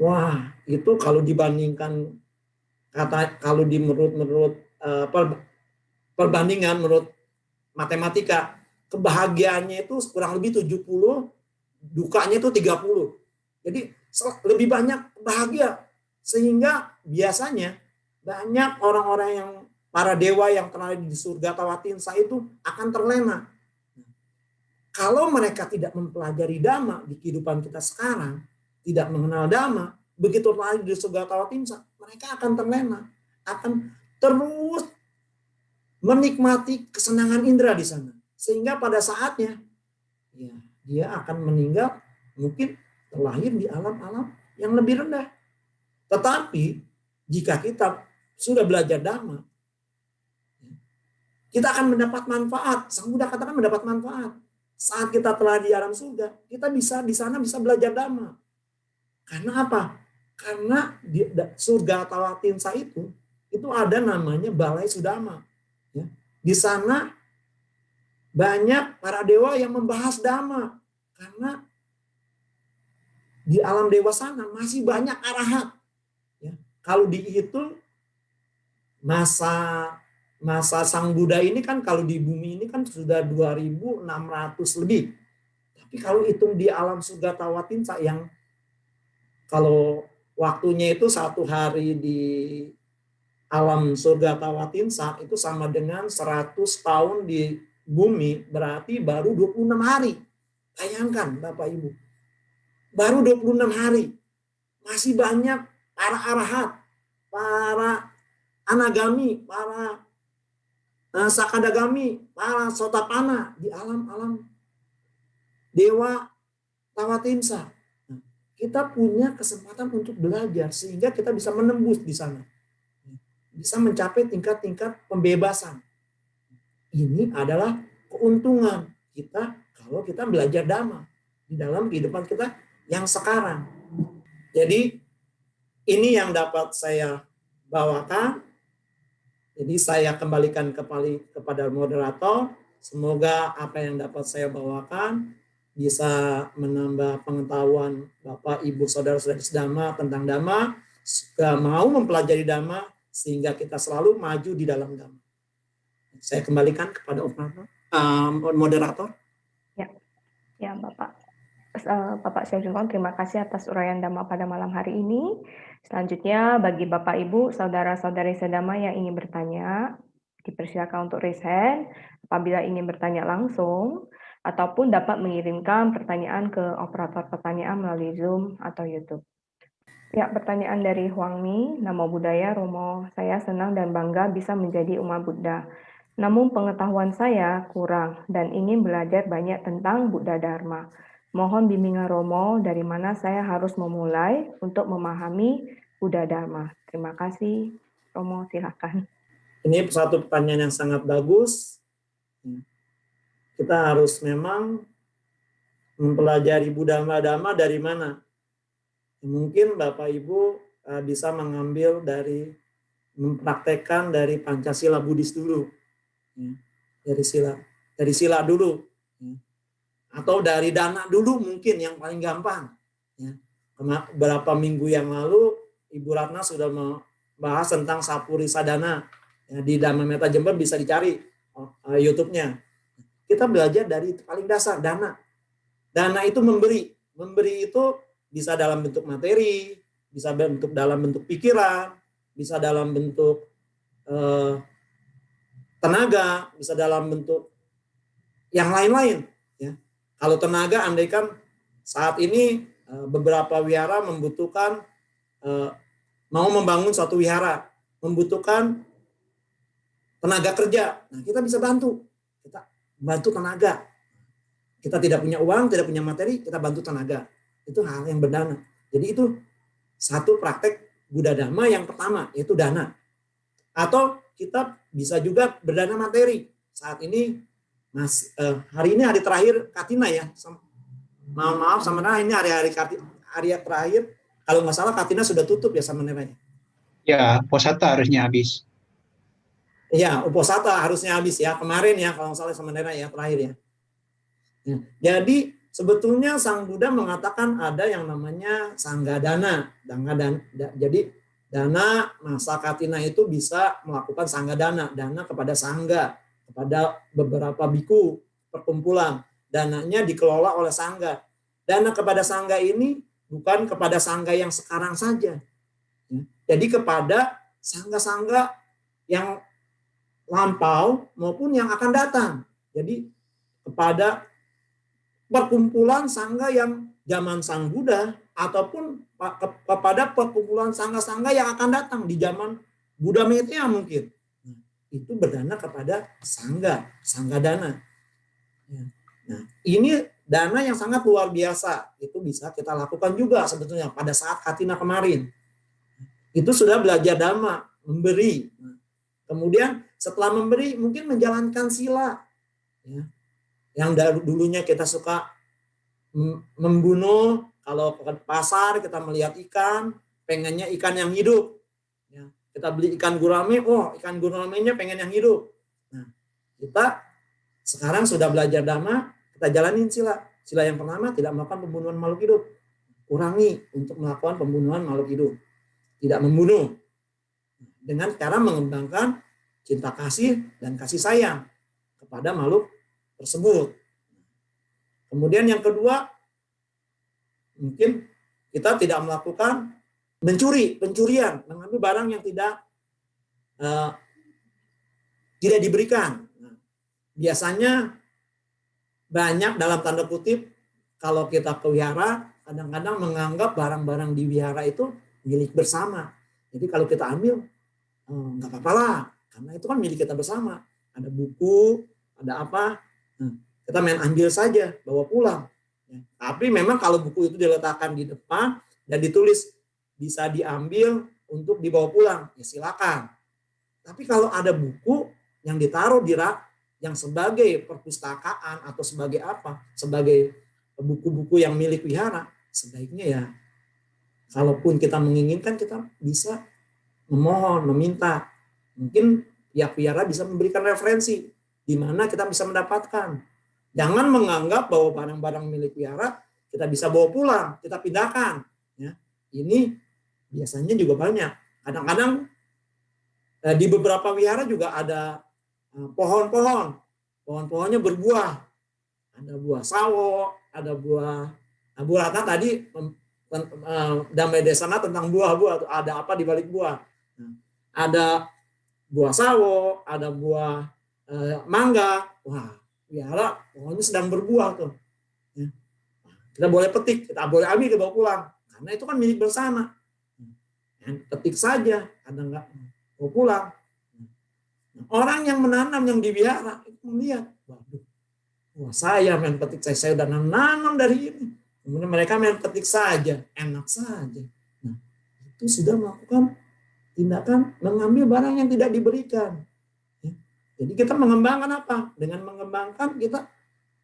Wah, itu kalau dibandingkan, kalau menurut perbandingan menurut matematika, kebahagiaannya itu kurang lebih 70, dukanya itu 30. Jadi lebih banyak bahagia, sehingga biasanya banyak orang-orang yang para dewa yang terlahir di surga Tawatimsa itu akan terlena. Kalau mereka tidak mempelajari Dhamma di kehidupan kita sekarang, tidak mengenal Dhamma, begitu terlahir di surga Tawatimsa, mereka akan terlena, akan terus menikmati kesenangan indera di sana, sehingga pada saatnya ya, dia akan meninggal mungkin terlahir di alam-alam yang lebih rendah. Tetapi jika kita sudah belajar Dhamma, kita akan mendapat manfaat. Sang Buddha katakan mendapat manfaat. Saat kita telah di alam surga, kita bisa di sana bisa belajar Dhamma. Karena apa? Karena di surga Tawatinsa itu ada namanya Balai Sudama. Ya. Di sana banyak para dewa yang membahas Dhamma. Karena di alam dewa sana masih banyak arahat. Ya. Kalau dihitung masa Sang Buddha ini kan kalau di bumi ini kan sudah 2.600 lebih. Tapi kalau hitung di alam surga Tawatinsa yang kalau waktunya itu 1 hari di alam surga Tawatinsa itu sama dengan 100 tahun di bumi, berarti baru 26 hari. Bayangkan Bapak Ibu, baru 26 hari. Masih banyak para arahat, para anagami, para sakadagami, para sotapana di alam-alam dewa Tawatinsa. Nah, kita punya kesempatan untuk belajar sehingga kita bisa menembus di sana. Bisa mencapai tingkat-tingkat pembebasan. Ini adalah keuntungan kita kalau kita belajar Dhamma di dalam kehidupan kita yang sekarang. Jadi ini yang dapat saya bawakan. Jadi saya kembalikan kepada moderator. Semoga apa yang dapat saya bawakan bisa menambah pengetahuan Bapak, Ibu, Saudara-saudari Dhamma tentang Dhamma. Juga mau mempelajari Dhamma sehingga kita selalu maju di dalam Dhamma. Saya kembalikan kepada moderator. Ya Bapak. Bapak Syahjulon, terima kasih atas uraian Dhamma pada malam hari ini. Selanjutnya, bagi Bapak, Ibu, Saudara-saudari sedama yang ingin bertanya, dipersilakan untuk raise hand apabila ingin bertanya langsung, ataupun dapat mengirimkan pertanyaan ke operator pertanyaan melalui Zoom atau YouTube. Ya, pertanyaan dari Huang Mi, Namo Buddhaya Romo, saya senang dan bangga bisa menjadi umat Buddha. Namun pengetahuan saya kurang dan ingin belajar banyak tentang Buddha Dharma. Mohon bimbingan Romo dari mana saya harus memulai untuk memahami Buddha Dharma. Terima kasih. Romo, silakan. Ini satu pertanyaan yang sangat bagus. Kita harus memang mempelajari Buddha Dharma dari mana? Mungkin Bapak Ibu bisa mengambil mempraktekkan dari Pancasila Buddhis dulu. Dari sila dulu. Atau dari dana dulu mungkin yang paling gampang. Beberapa minggu yang lalu Ibu Ratna sudah membahas tentang Sapurisa Dana. Di Dhamma Metta Jember bisa dicari YouTube-nya. Kita belajar dari paling dasar, dana. Dana itu memberi. Memberi itu bisa dalam bentuk materi, bisa dalam bentuk pikiran, bisa dalam bentuk tenaga, bisa dalam bentuk yang lain-lain. Ya. Kalau tenaga, andaikan saat ini beberapa wihara membutuhkan mau membangun suatu wihara, membutuhkan tenaga kerja. Nah, kita bisa bantu. Kita bantu tenaga. Kita tidak punya uang, tidak punya materi, kita bantu tenaga. Itu hal yang berdana. Jadi itu satu praktek Buddha Dhamma yang pertama, yaitu dana. Atau kita bisa juga berdana materi. Saat ini, hari ini hari terakhir Katina ya. Maaf sama ini hari terakhir. Kalau nggak salah Katina sudah tutup ya sama neneknya. Ya, Posata harusnya habis. Ya, Uposata harusnya habis ya. Kemarin ya, kalau nggak salah sama nenek ya, terakhir ya. Jadi sebetulnya Sang Buddha mengatakan ada yang namanya sanggadana. Jadi dana masa katina itu bisa melakukan sanggadana, dana kepada sangga, kepada beberapa biku perkumpulan. Dananya dikelola oleh sangga. Dana kepada sangga ini bukan kepada sangga yang sekarang saja. Jadi kepada sangga-sangga yang lampau maupun yang akan datang. Jadi kepada perkumpulan sangga yang zaman Sang Buddha ataupun kepada perkumpulan sangga-sangga yang akan datang di zaman Buddha Metta mungkin. Itu berdana kepada sangga dana. Nah, ini dana yang sangat luar biasa. Itu bisa kita lakukan juga sebetulnya pada saat Katina kemarin. Itu sudah belajar Dhamma, memberi. Kemudian setelah memberi mungkin menjalankan sila. Ya. Yang dulunya kita suka membunuh, kalau ke pasar kita melihat ikan, pengennya ikan yang hidup. Ya, kita beli ikan gurame, ikan guramenya pengen yang hidup. Nah, kita sekarang sudah belajar dhamma, kita jalanin sila. Sila yang pertama, tidak melakukan pembunuhan makhluk hidup. Kurangi untuk melakukan pembunuhan makhluk hidup. Tidak membunuh. Dengan cara mengembangkan cinta kasih dan kasih sayang kepada makhluk tersebut. Kemudian yang kedua, mungkin kita tidak melakukan pencurian, mengambil barang yang tidak diberikan. Nah, biasanya banyak dalam tanda kutip kalau kita ke wihara kadang-kadang menganggap barang-barang di wihara itu milik bersama. Jadi kalau kita ambil nggak apa-apa lah, karena itu kan milik kita bersama. Ada buku, ada apa, kita main ambil saja, bawa pulang. Tapi memang kalau buku itu diletakkan di depan dan ditulis bisa diambil untuk dibawa pulang, ya silakan. Tapi kalau ada buku yang ditaruh di rak yang sebagai perpustakaan atau sebagai apa, sebagai buku-buku yang milik wihara, sebaiknya ya, kalaupun kita menginginkan, kita bisa memohon, meminta. Mungkin pihak wihara bisa memberikan referensi di mana kita bisa mendapatkan. Jangan menganggap bahwa barang-barang milik wihara kita bisa bawa pulang, kita pindahkan. Ya, ini biasanya juga banyak. Kadang-kadang di beberapa wihara juga ada pohon-pohon. Pohon-pohonnya berbuah. Ada buah sawo, ada buah Ratna tadi Damai Desana tentang buah-buah, ada apa di balik buah. Ada buah sawo, ada buah mangga. Wah, wihara pohonnya sedang berbuah tuh. Ya. Kita boleh petik, kita boleh ambil, kita bawa pulang. Karena itu kan milik bersama. Petik saja, kadang nggak bawa pulang. Orang yang menanam yang di wihara itu melihat, waduh, wah saya main petik, saya udah nanam dari ini. Kemudian mereka main petik saja, enak saja. Nah, itu sudah melakukan tindakan mengambil barang yang tidak diberikan. Ya. Jadi kita mengembangkan apa? Dengan mengembangkan, kita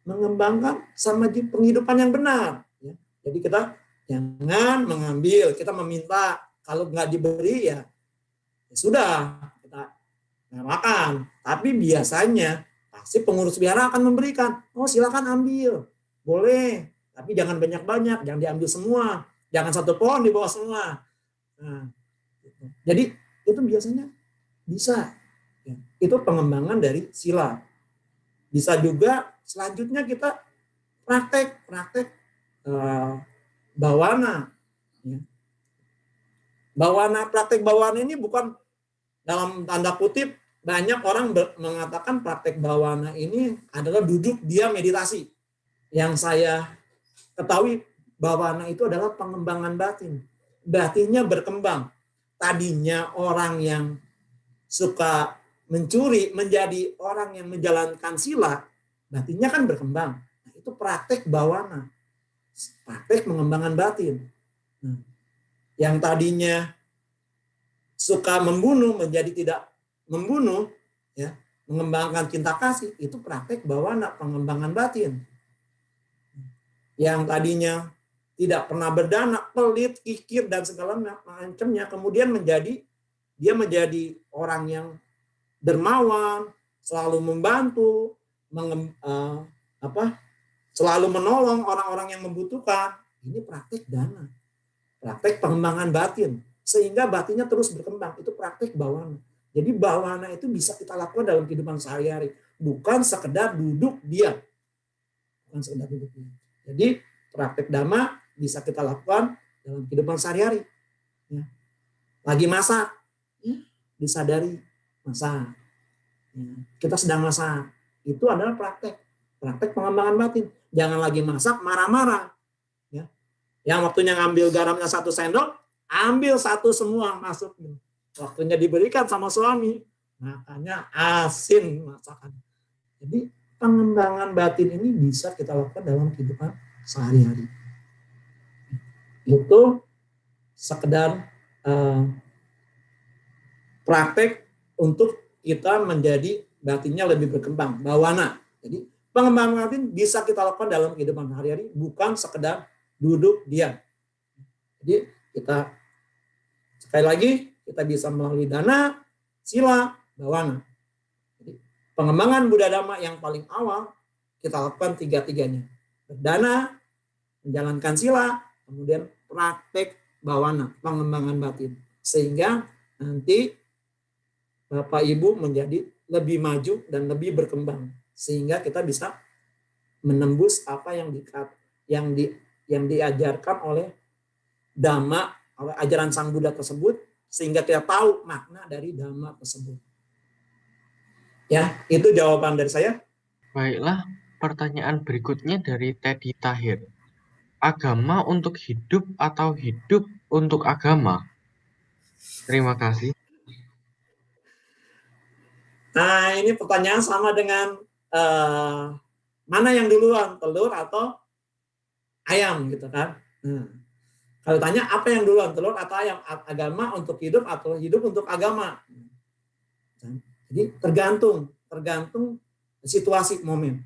mengembangkan sama penghidupan yang benar. Ya. Jadi kita jangan mengambil, kita meminta. Kalau nggak diberi ya sudah, kita nggak makan. Tapi biasanya pasti pengurus wihara akan memberikan. Oh silakan ambil, boleh. Tapi jangan banyak-banyak, jangan diambil semua. Jangan satu pohon dibawa semua. Nah, jadi itu biasanya bisa. Ya, itu pengembangan dari sila. Bisa juga selanjutnya kita praktek bawana. Ya. Praktek bawana ini bukan dalam tanda kutip, banyak orang mengatakan praktek bawana ini adalah duduk diam meditasi. Yang saya ketahui bawana itu adalah pengembangan batin. Batinnya berkembang. Tadinya orang yang suka mencuri menjadi orang yang menjalankan sila, batinnya kan berkembang. Nah, itu praktek bawana. Praktek pengembangan batin. Nah, yang tadinya suka membunuh menjadi tidak membunuh, ya, mengembangkan cinta kasih, itu praktek bawana, pengembangan batin. Yang tadinya tidak pernah berdana, pelit, kikir dan segala macamnya, kemudian menjadi orang yang dermawan, selalu membantu, selalu menolong orang-orang yang membutuhkan. Ini praktek dana, praktek pengembangan batin, sehingga batinnya terus berkembang. Itu praktek bawana. Jadi bawana itu bisa kita lakukan dalam kehidupan sehari-hari, bukan sekedar duduk diam. Bukan sekedar duduk diam. Jadi praktek dhamma bisa kita lakukan dalam kehidupan sehari-hari. Ya. Lagi masak, ya, disadari masak. Ya. Kita sedang masak. Itu adalah praktek pengembangan batin. Jangan lagi masak marah-marah. Ya. Yang waktunya ngambil garamnya 1 sendok, ambil 1 semua masuk. Waktunya diberikan sama suami, makanya asin masakan. Jadi pengembangan batin ini bisa kita lakukan dalam kehidupan sehari-hari. Itu sekedar praktek untuk kita menjadi batinnya lebih berkembang, bawana. Jadi pengembangan batin bisa kita lakukan dalam kehidupan sehari-hari, bukan sekedar duduk diam. Jadi kita Sekali lagi, kita bisa melalui dana, sila, bawana. Jadi, pengembangan Buddha Dhamma yang paling awal, kita lakukan tiga-tiganya. Berdana, menjalankan sila, kemudian praktek bawana, pengembangan batin. Sehingga nanti Bapak Ibu menjadi lebih maju dan lebih berkembang. Sehingga kita bisa menembus apa yang diajarkan oleh Dhamma, oleh ajaran Sang Buddha tersebut, sehingga kita tahu makna dari Dhamma tersebut. Ya, itu jawaban dari saya. Baiklah, pertanyaan berikutnya dari Teddy Tahir. Agama untuk hidup atau hidup untuk agama? Terima kasih. Nah, ini pertanyaan sama dengan mana yang duluan, telur atau ayam gitu kan. Nah, kalau tanya apa yang duluan, telur atau ayam, agama untuk hidup atau hidup untuk agama. Jadi tergantung situasi momen.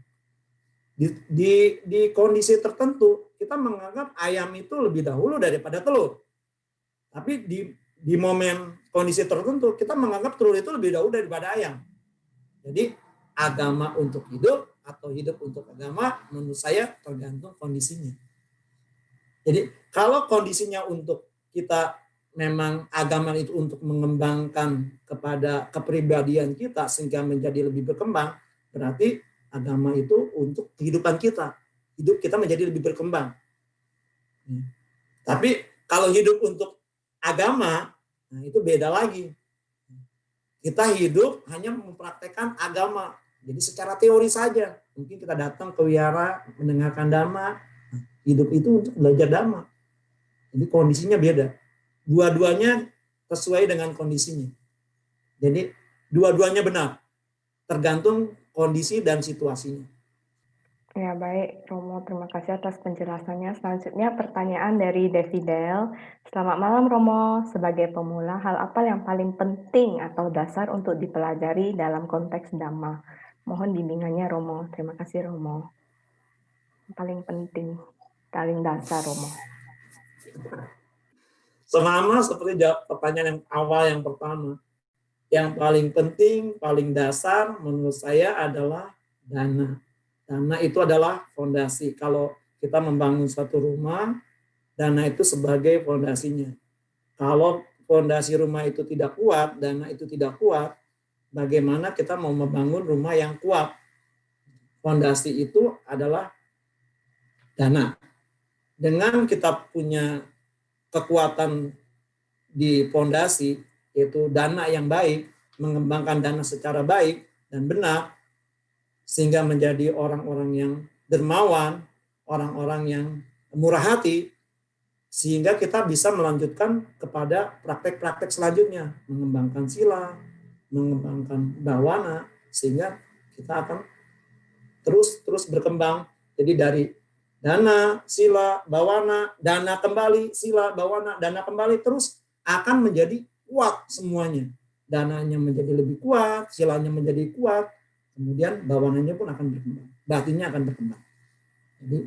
Di kondisi tertentu kita menganggap ayam itu lebih dahulu daripada telur. Tapi di momen kondisi tertentu kita menganggap telur itu lebih dahulu daripada ayam. Jadi agama untuk hidup atau hidup untuk agama menurut saya tergantung kondisinya. Jadi kalau kondisinya untuk kita memang agama itu untuk mengembangkan kepada kepribadian kita sehingga menjadi lebih berkembang, berarti agama itu untuk kehidupan kita. Hidup kita menjadi lebih berkembang. Tapi kalau hidup untuk agama, nah itu beda lagi. Kita hidup hanya mempraktekkan agama. Jadi secara teori saja. Mungkin kita datang ke wihara, mendengarkan dhamma. Hidup itu untuk belajar dhamma. Jadi kondisinya beda. Dua-duanya sesuai dengan kondisinya. Jadi dua-duanya benar. Tergantung kondisi dan situasinya. Ya, baik, Romo. Terima kasih atas penjelasannya. Selanjutnya pertanyaan dari Devidel. Selamat malam, Romo. Sebagai pemula, hal apa yang paling penting atau dasar untuk dipelajari dalam konteks Dhamma? Mohon bimbingannya, Romo. Terima kasih, Romo. Paling penting, paling dasar, Romo. Sama seperti jawab pertanyaan yang awal yang pertama. Yang paling penting, paling dasar menurut saya adalah dana. Dana itu adalah fondasi. Kalau kita membangun suatu rumah, dana itu sebagai fondasinya. Kalau fondasi rumah itu tidak kuat, dana itu tidak kuat, bagaimana kita mau membangun rumah yang kuat? Fondasi itu adalah dana. Dengan kita punya kekuatan di fondasi, yaitu dana yang baik, mengembangkan dana secara baik dan benar, sehingga menjadi orang-orang yang dermawan, orang-orang yang murah hati, sehingga kita bisa melanjutkan kepada praktek-praktek selanjutnya, mengembangkan sila, mengembangkan bawana, sehingga kita akan terus berkembang. Jadi dari dana, sila, bawana, dana kembali, sila, bawana, dana kembali, terus akan menjadi kuat semuanya. Dananya menjadi lebih kuat, silanya menjadi kuat, kemudian bawananya pun akan berkembang, batinnya akan berkembang. Jadi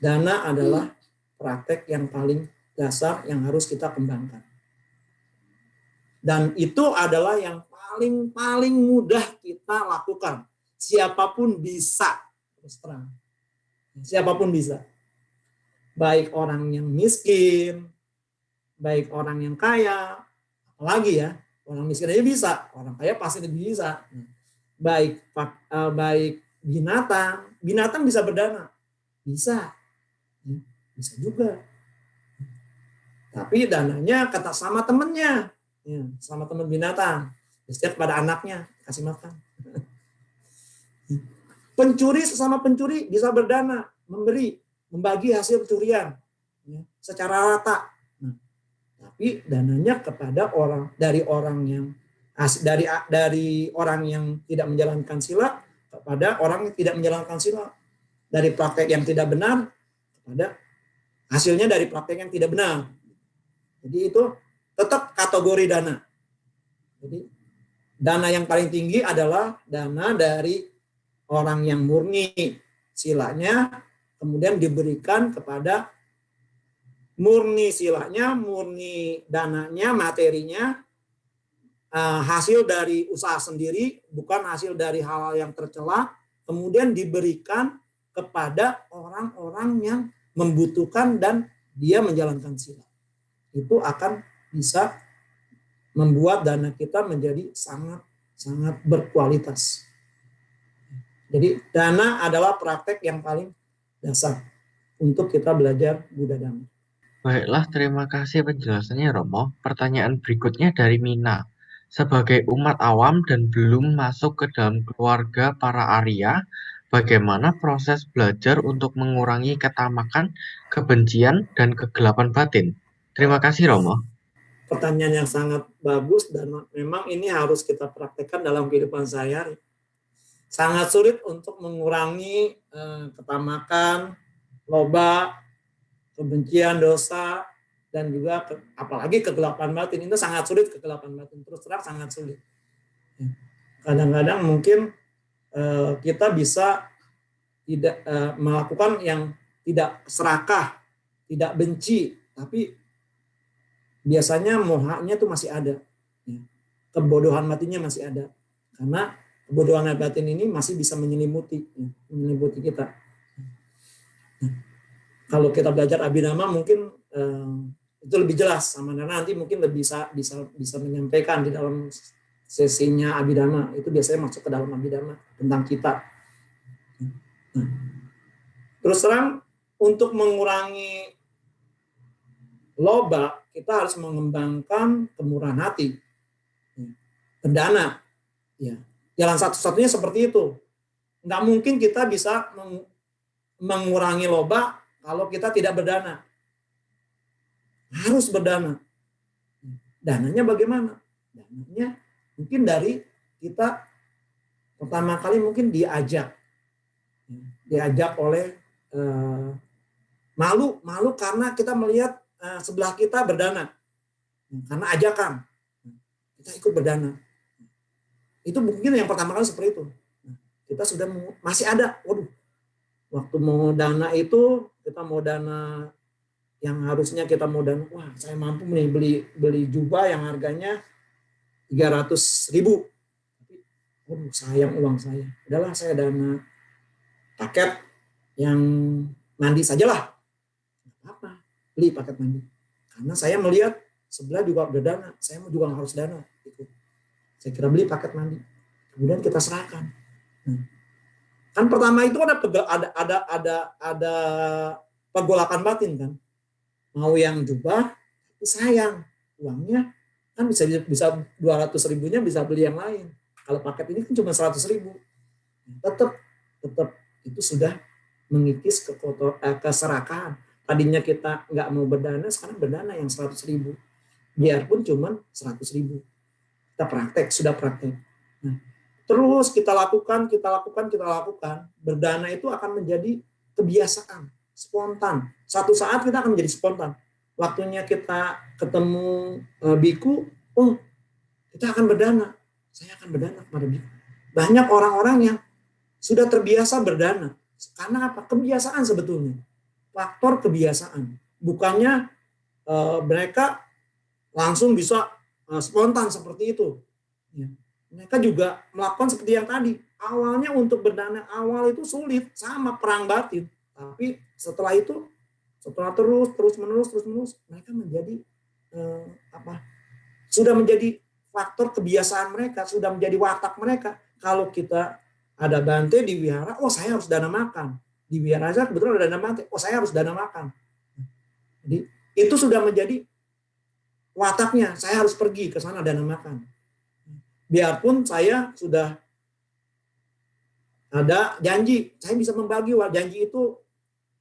dana adalah praktek yang paling dasar yang harus kita kembangkan. Dan itu adalah yang paling mudah kita lakukan. Siapapun bisa, terus terang. Siapapun bisa. Baik orang yang miskin, baik orang yang kaya, apalagi ya, orang miskin aja bisa, orang kaya pasti lebih bisa. Baik binatang bisa berdana, bisa juga. Tapi dananya kata sama temennya, sama teman binatang, setiap pada anaknya kasih makan. Pencuri sesama pencuri bisa berdana, membagi hasil curian secara rata. Tapi dananya kepada dari orang yang tidak menjalankan sila kepada orang yang tidak menjalankan sila, dari praktek yang tidak benar kepada hasilnya dari praktek yang tidak benar. Jadi itu tetap kategori dana. Jadi dana yang paling tinggi adalah dana dari orang yang murni silanya, kemudian diberikan kepada murni silanya, murni dananya, materinya, hasil dari usaha sendiri, bukan hasil dari hal-hal yang tercela, kemudian diberikan kepada orang-orang yang membutuhkan dan dia menjalankan sila. Itu akan bisa membuat dana kita menjadi sangat berkualitas. Jadi dana adalah praktek yang paling dasar untuk kita belajar Buddha Dhamma. Baiklah, terima kasih penjelasannya Romo. Pertanyaan berikutnya dari Mina. Sebagai umat awam dan belum masuk ke dalam keluarga para Arya, bagaimana proses belajar untuk mengurangi ketamakan, kebencian, dan kegelapan batin? Terima kasih Romo. Pertanyaan yang sangat bagus dan memang ini harus kita praktekkan dalam kehidupan sehari-hari. Sangat sulit untuk mengurangi ketamakan, loba, kebencian, dosa, dan juga apalagi kegelapan batin. Itu sangat sulit, kegelapan batin. Terus terang sangat sulit. Kadang-kadang mungkin kita bisa tidak melakukan yang tidak serakah, tidak benci, tapi biasanya mohanya itu masih ada. Kebodohan batinnya masih ada. Karena kebodohan batin ini masih bisa menyelimuti kita. Kalau kita belajar Abhidhamma mungkin itu lebih jelas sama nanti mungkin lebih bisa menyampaikan di dalam sesinya Abhidhamma. Itu biasanya masuk ke dalam Abhidhamma tentang kita. Terus terang untuk mengurangi loba kita harus mengembangkan kemurahan hati, berdana. Ya. Jalan satu-satunya seperti itu. Nggak mungkin kita bisa mengurangi loba kalau kita tidak berdana. Harus berdana. Dananya bagaimana? Dananya mungkin dari kita pertama kali mungkin diajak oleh malu karena kita melihat sebelah kita berdana. Karena ajakan. Kita ikut berdana. Itu mungkin yang pertama kali seperti itu. Kita sudah masih ada. Waduh. Waktu mau dana itu, kita mau dana yang harusnya kita mau dana. Wah, saya mampu nih beli jubah yang harganya 300.000. Tapi, waduh, sayang uang saya. Udahlah saya dana paket yang mandi sajalah. Apa? Beli paket mandi. Karena saya melihat sebelah juga udah dana, saya juga harus dana. Gitu. Saya kira beli paket mandi. Kemudian kita serahkan. Kan pertama itu ada pergolakan batin kan. Mau yang jubah, tapi sayang uangnya kan bisa 200.000-nya bisa beli yang lain. Kalau paket ini kan cuma 100.000. Tetap itu sudah mengikis keserakahan. Tadinya kita nggak mau berdana, sekarang berdana yang 100.000. Biarpun cuma 100.000. Kita sudah praktek. Nah, terus kita lakukan. Berdana itu akan menjadi kebiasaan, spontan. Satu saat kita akan menjadi spontan. Waktunya kita ketemu biku, kita akan berdana. Saya akan berdana kepada biku. Banyak orang-orang yang sudah terbiasa berdana. Karena apa? Kebiasaan sebetulnya. Faktor kebiasaan. Bukannya mereka langsung bisa spontan seperti itu. Ya. Mereka juga melakukan seperti yang tadi. Awalnya untuk berdana awal itu sulit, sama perang batin. Tapi setelah itu, setelah terus menerus, mereka menjadi sudah menjadi faktor kebiasaan mereka, sudah menjadi watak mereka. Kalau kita ada bante di wihara, saya harus dana makan. Di wihara saja kebetulan ada dana bante, saya harus dana makan. Jadi itu sudah menjadi wataknya, saya harus pergi ke sana dana makan. Biarpun saya sudah ada janji, saya bisa membagi janji itu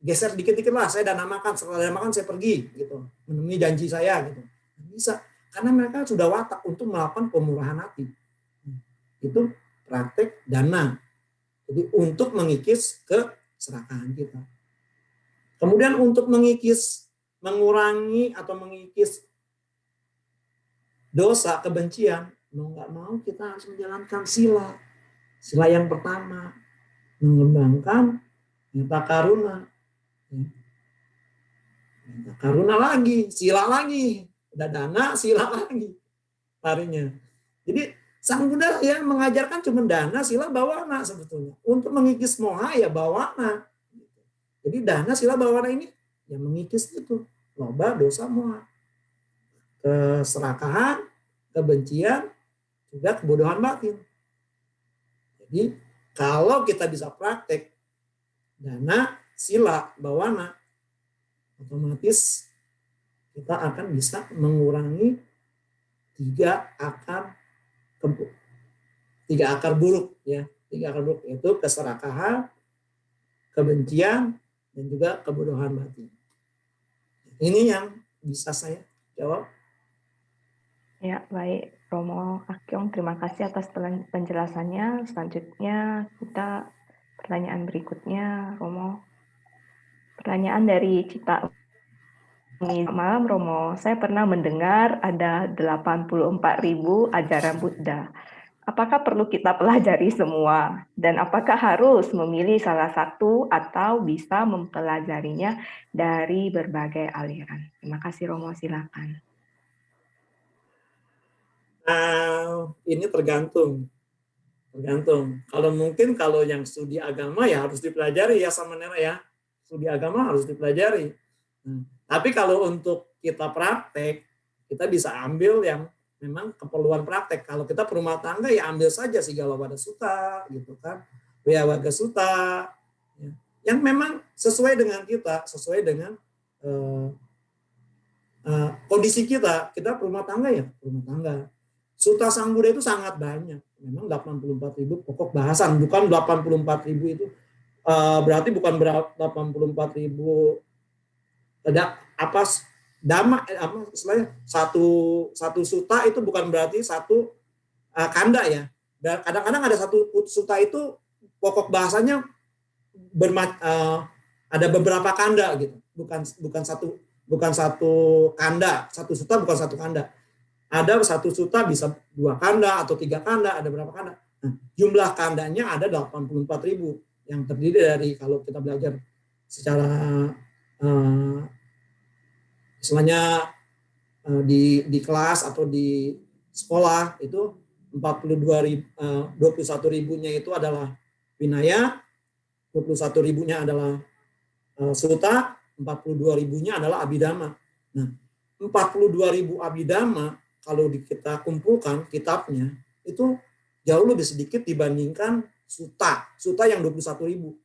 geser dikit-dikit lah, saya dana makan, setelah dana makan saya pergi gitu, memenuhi janji saya gitu. Bisa, karena mereka sudah watak untuk melakukan pemurahan hati. Itu praktek dana. Jadi untuk mengikis keserakahan kita. Kemudian untuk mengurangi atau mengikis dosa, kebencian, mau nggak mau kita harus menjalankan sila. Sila yang pertama, mengembangkan metta karuna. karuna lagi, sila lagi, udah dana, sila lagi larinya. Jadi Sang Buddha ya mengajarkan cuma dana, sila, bawana sebetulnya. Untuk mengikis moha ya bawana. Jadi dana, sila, bawana ini yang mengikis itu loba, dosa, moha. Keserakahan, kebencian, juga kebodohan batin. Jadi kalau kita bisa praktek dana, sila, bawana, otomatis kita akan bisa mengurangi tiga akar buruk ya. Tiga akar buruk yaitu keserakahan, kebencian, dan juga kebodohan batin. Ini yang bisa saya jawab. Ya, baik. Romo Akyong, terima kasih atas penjelasannya. Selanjutnya kita pertanyaan berikutnya, Romo. Pertanyaan dari Cita. Malam Romo, saya pernah mendengar ada 84.000 ajaran Buddha. Apakah perlu kita pelajari semua? Dan apakah harus memilih salah satu atau bisa mempelajarinya dari berbagai aliran? Terima kasih Romo, silakan. Ini tergantung. Kalau mungkin kalau yang studi agama ya harus dipelajari ya Samanera ya. Studi agama harus dipelajari. Tapi kalau untuk kita praktek, kita bisa ambil yang memang keperluan praktek. Kalau kita perumah tangga ya ambil saja Sigalowada Sutta gitu kan. Wiyawaga Sutta. Ya. Yang memang sesuai dengan kita, sesuai dengan kondisi kita. Kita perumah tangga ya, perumah tangga. Sutta Sang Buddha itu sangat banyak. Memang 84.000 pokok bahasan, bukan 84.000 itu berarti bukan 84.000 ada apa dhamma istilahnya satu sutta itu bukan berarti satu kanda ya. Dan kadang-kadang ada satu sutta itu pokok bahasanya ada beberapa kanda gitu. Bukan satu kanda, satu sutta bukan satu kanda. Ada satu sutta bisa 2 kanda atau 3 kanda, ada berapa kanda. Nah, jumlah kandanya ada 84.000 yang terdiri dari kalau kita belajar secara istilahnya di kelas atau di sekolah itu 21.000-nya itu adalah Vinaya, 21.000-nya adalah Sutta, 42.000-nya adalah Abhidhamma. Nah, 42.000 Abhidhamma kalau kita kumpulkan kitabnya itu jauh lebih sedikit dibandingkan Sutta yang 21.000.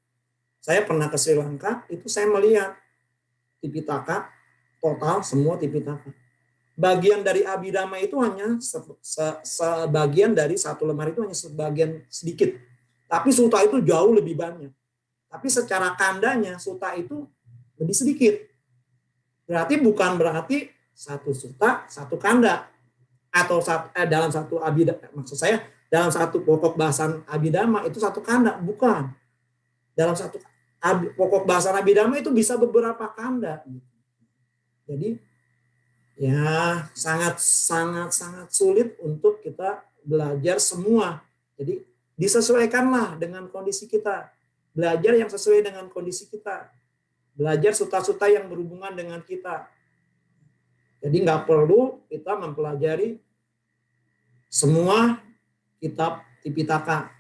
Saya pernah ke Sri Lanka, itu saya melihat Tipitaka, total semua Tipitaka. Bagian dari Abhidhamma itu hanya sebagian dari satu lemari itu hanya sebagian sedikit. Tapi Sutta itu jauh lebih banyak. Tapi secara kandanya Sutta itu lebih sedikit. Bukan berarti satu Sutta, satu kanda. Atau dalam satu Abhidhamma, maksud saya dalam satu pokok bahasan Abhidhamma itu satu kanda, bukan. Dalam satu pokok bahasan Abhidhamma itu bisa beberapa kanda. Jadi ya sangat sulit untuk kita belajar semua. Jadi disesuaikanlah dengan kondisi kita. Belajar yang sesuai dengan kondisi kita. Belajar sutta-sutta yang berhubungan dengan kita. Jadi nggak perlu kita mempelajari semua kitab Tipitaka.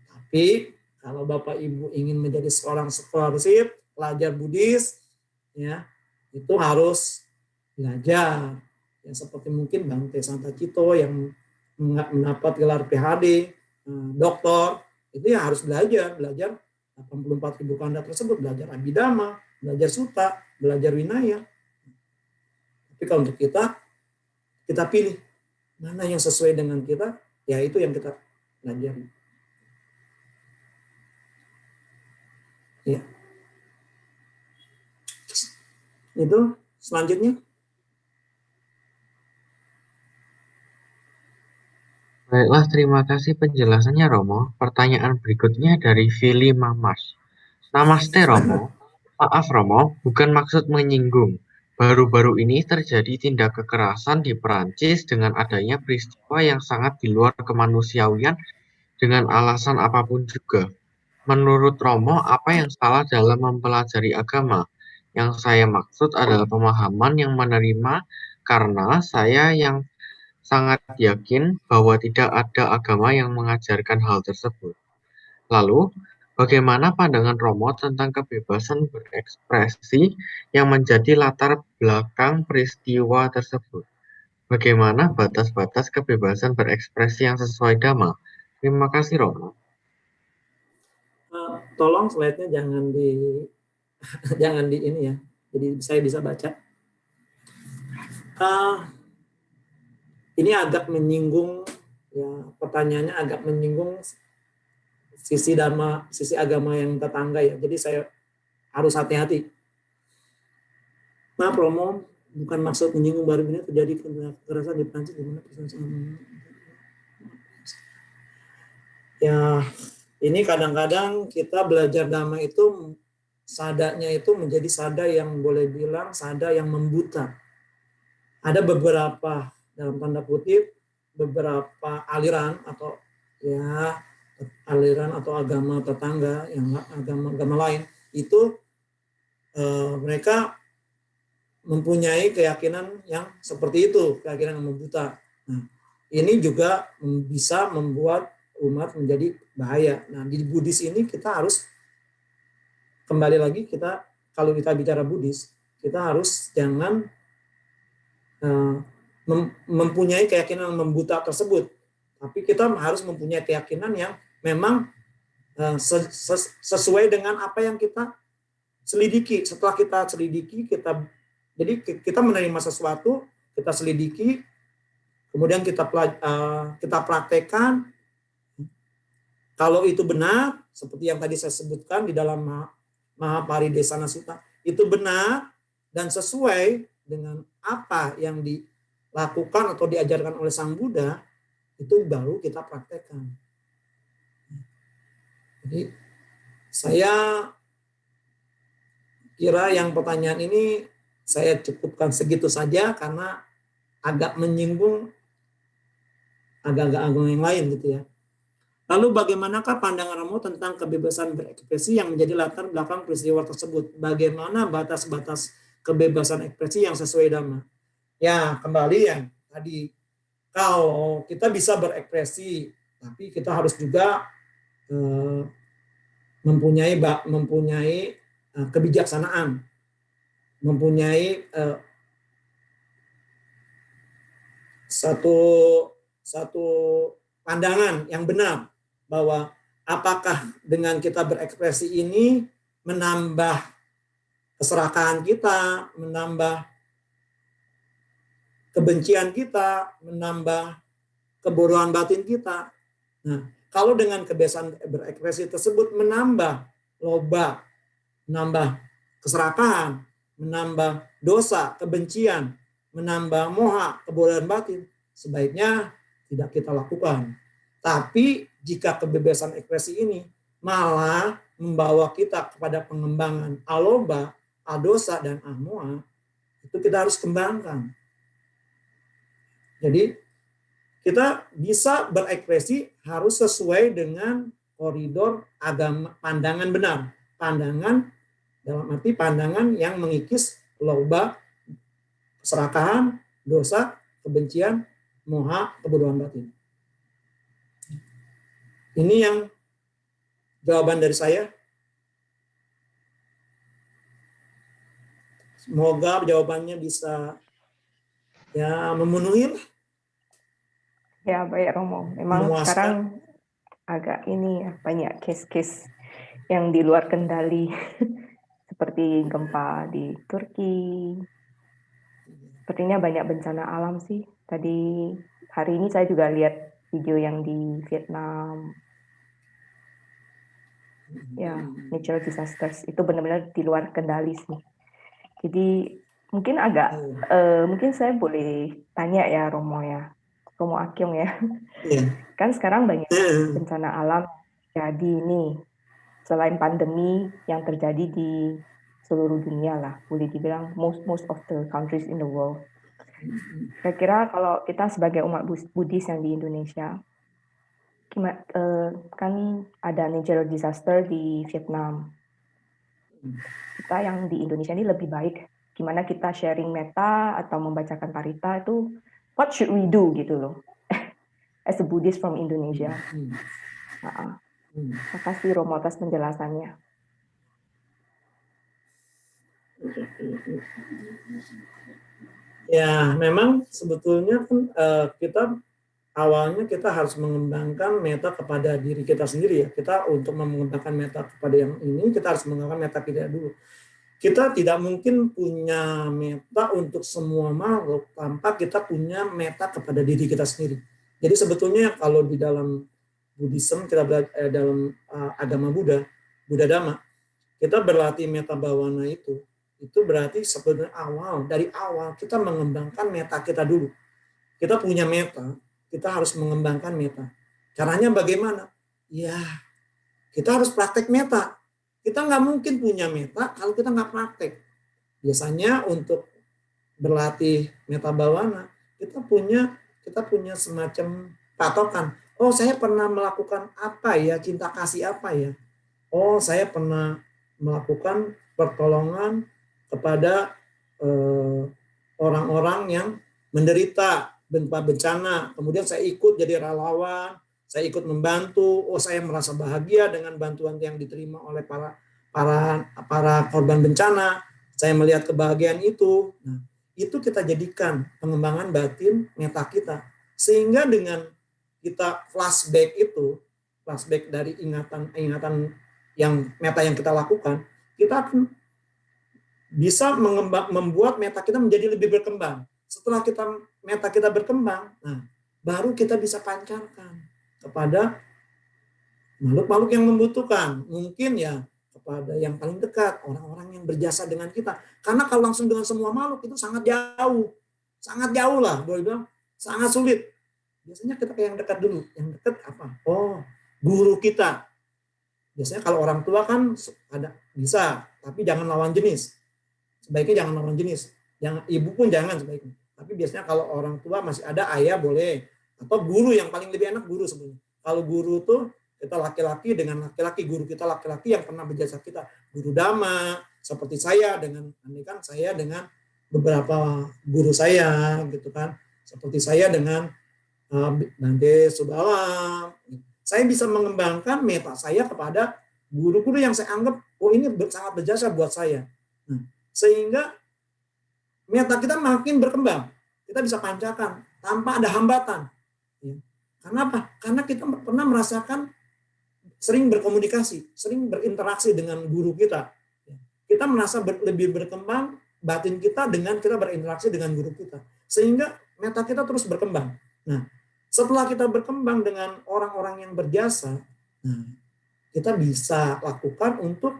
Tapi kalau Bapak Ibu ingin menjadi seorang scholarship, pelajar Buddhis, ya itu harus belajar. Ya, seperti mungkin Bante Santa Cito yang mendapat gelar PhD, doktor, itu ya harus belajar 84.000 kanda tersebut, belajar Abhidhamma, belajar Sutta, belajar Vinaya. Tapi kalau untuk kita pilih mana yang sesuai dengan kita, ya itu yang kita pelajari. Ya. Itu selanjutnya. Baiklah, terima kasih penjelasannya Romo. Pertanyaan berikutnya dari Vili Mamas. Namaste Romo. Maaf Romo, bukan maksud menyinggung. Baru-baru ini terjadi tindak kekerasan di Perancis dengan adanya peristiwa yang sangat di luar kemanusiawian dengan alasan apapun juga. Menurut Romo, apa yang salah dalam mempelajari agama? Yang saya maksud adalah pemahaman yang menerima karena saya yang sangat yakin bahwa tidak ada agama yang mengajarkan hal tersebut. Lalu, bagaimana pandangan Romo tentang kebebasan berekspresi yang menjadi latar belakang peristiwa tersebut? Bagaimana batas-batas kebebasan berekspresi yang sesuai Dhamma? Terima kasih, Romo. Tolong slide-nya jangan di jangan di ini ya. Jadi saya bisa baca. Ini agak menyinggung ya, pertanyaannya agak menyinggung sisi dhamma, sisi agama yang tetangga ya. Jadi saya harus hati-hati. Maaf Romo, bukan maksud menyinggung, baru ini terjadi kekerasan di Prancis di mana ya, ini kadang-kadang kita belajar dhamma itu sadanya itu menjadi sada yang boleh bilang sada yang membuta. Ada beberapa dalam tanda kutip beberapa aliran atau ya aliran atau agama tetangga yang agama lain itu mereka mempunyai keyakinan yang seperti itu, keyakinan yang membuta. Nah, ini juga bisa membuat umat menjadi bahaya. Nah, di Buddhis ini kita harus kembali lagi, kita kalau kita bicara Buddhis, kita harus jangan mempunyai keyakinan yang membuta tersebut, tapi kita harus mempunyai keyakinan yang memang sesuai dengan apa yang kita selidiki. Setelah kita selidiki, jadi kita menerima sesuatu, kita selidiki, kemudian kita praktekkan. Kalau itu benar, seperti yang tadi saya sebutkan di dalam Mahaparidesana Sutta, itu benar dan sesuai dengan apa yang dilakukan atau diajarkan oleh Sang Buddha, itu baru kita praktekkan. Jadi saya kira yang pertanyaan ini saya cukupkan segitu saja karena agak menyinggung agama yang lain gitu ya. Lalu bagaimanakah pandangan Romo tentang kebebasan berekspresi yang menjadi latar belakang peristiwa tersebut? Bagaimana batas-batas kebebasan ekspresi yang sesuai Dhamma? Ya, kembali yang tadi, kalau kita bisa berekspresi, tapi kita harus juga mempunyai kebijaksanaan, mempunyai satu pandangan yang benar bahwa apakah dengan kita berekspresi ini menambah keserakahan kita, menambah kebencian kita, menambah kebodohan batin kita. Nah, kalau dengan kebiasaan berekspresi tersebut menambah loba, menambah keserakahan, menambah dosa, kebencian, menambah moha, kebodohan batin, sebaiknya tidak kita lakukan. Tapi jika kebebasan ekspresi ini malah membawa kita kepada pengembangan aloba, adosa, dan amoha, itu kita harus kembangkan. Jadi kita bisa berekspresi harus sesuai dengan koridor agama, pandangan benar. Pandangan dalam arti pandangan yang mengikis loba, keserakahan, dosa, kebencian, moha, kebodohan batin. Ini yang jawaban dari saya. Semoga jawabannya bisa ya memenuhi. Ya, baik Romo. Memang Memuaskan. sekarang agak ini ya, banyak case-case yang di luar kendali. Seperti gempa di Turki. Sepertinya banyak bencana alam sih. Tadi hari ini saya juga lihat video yang di Vietnam. Ya, natural disasters itu benar-benar di luar kendali sih. Jadi mungkin mungkin saya boleh tanya ya Romo Akyong ya. Kan sekarang banyak bencana alam jadi nih, selain pandemi yang terjadi di seluruh dunia lah, boleh dibilang most of the countries in the world. Kira-kira kalau kita sebagai umat Buddhis yang di Indonesia, kan ada natural disaster di Vietnam. kita yang di Indonesia ini lebih baik. Gimana kita sharing metta atau membacakan parita itu, what should we do gitu loh, as a Buddhist from Indonesia. Makasih Romo atas penjelasannya. Ya, memang sebetulnya kan kita awalnya kita harus mengembangkan meta kepada diri kita sendiri ya. Kita untuk mengembangkan meta kepada yang ini, kita harus mengembangkan meta kita dulu. Kita tidak mungkin punya meta untuk semua makhluk tanpa kita punya meta kepada diri kita sendiri. Jadi sebetulnya kalau di dalam Buddhism, kita dalam agama Buddha Dhamma, kita berlatih meta bawana itu berarti sebenarnya dari awal kita mengembangkan meta kita dulu. Kita punya meta, kita harus mengembangkan meta. Caranya bagaimana? Ya, kita harus praktek meta. Kita nggak mungkin punya meta kalau kita nggak praktek. Biasanya untuk berlatih meta bawana, kita punya semacam patokan. Oh, saya pernah melakukan apa ya, cinta kasih apa ya? Oh, saya pernah melakukan pertolongan kepada orang-orang yang menderita bencana. Kemudian saya ikut jadi relawan, saya ikut membantu. Oh, saya merasa bahagia dengan bantuan yang diterima oleh para korban bencana. Saya melihat kebahagiaan itu. Nah, itu kita jadikan pengembangan batin meta kita. Sehingga dengan kita flashback dari ingatan yang meta yang kita lakukan, kita akan bisa membuat meta kita menjadi lebih berkembang. Setelah meta kita berkembang, nah, baru kita bisa pancarkan kepada makhluk-makhluk yang membutuhkan. Mungkin ya kepada yang paling dekat, orang-orang yang berjasa dengan kita. Karena kalau langsung dengan semua makhluk itu sangat jauh lah, boleh bilang sangat sulit. Biasanya kita ke yang dekat dulu. Yang dekat apa? Oh, guru kita. Biasanya kalau orang tua kan bisa, tapi jangan lawan jenis. Sebaiknya jangan lawan jenis. Ibu pun jangan sebaiknya. Tapi biasanya kalau orang tua masih ada, ayah boleh. Atau guru, yang paling lebih enak guru sebenarnya. Kalau guru tuh kita laki-laki dengan laki-laki, guru kita laki-laki yang pernah berjasa kita. Guru Dhamma, seperti saya dengan beberapa guru saya gitu kan. Seperti saya dengan Bante Subala. Saya bisa mengembangkan meta saya kepada guru-guru yang saya anggap, oh ini sangat berjasa buat saya. Nah, sehingga meta kita makin berkembang. Kita bisa pancarkan tanpa ada hambatan. Ya. Karena apa? Karena kita pernah merasakan sering berkomunikasi, sering berinteraksi dengan guru kita. Ya. Kita merasa lebih berkembang batin kita dengan kita berinteraksi dengan guru kita. Sehingga meta kita terus berkembang. Nah, setelah kita berkembang dengan orang-orang yang berjasa, nah, kita bisa lakukan untuk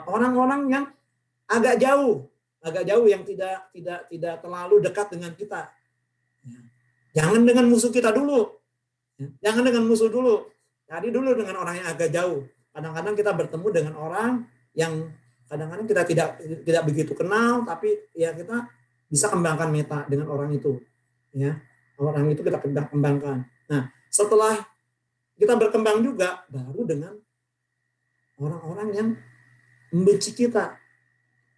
orang-orang yang agak jauh yang tidak terlalu dekat dengan kita. Jangan dengan musuh kita dulu. Jangan dengan musuh dulu. Cari dulu dengan orang yang agak jauh. Kadang-kadang kita bertemu dengan orang yang kadang-kadang kita tidak begitu kenal, tapi ya kita bisa kembangkan meta dengan orang itu. Ya, orang itu kita kembangkan. Nah, setelah kita berkembang juga, baru dengan orang-orang yang membenci kita.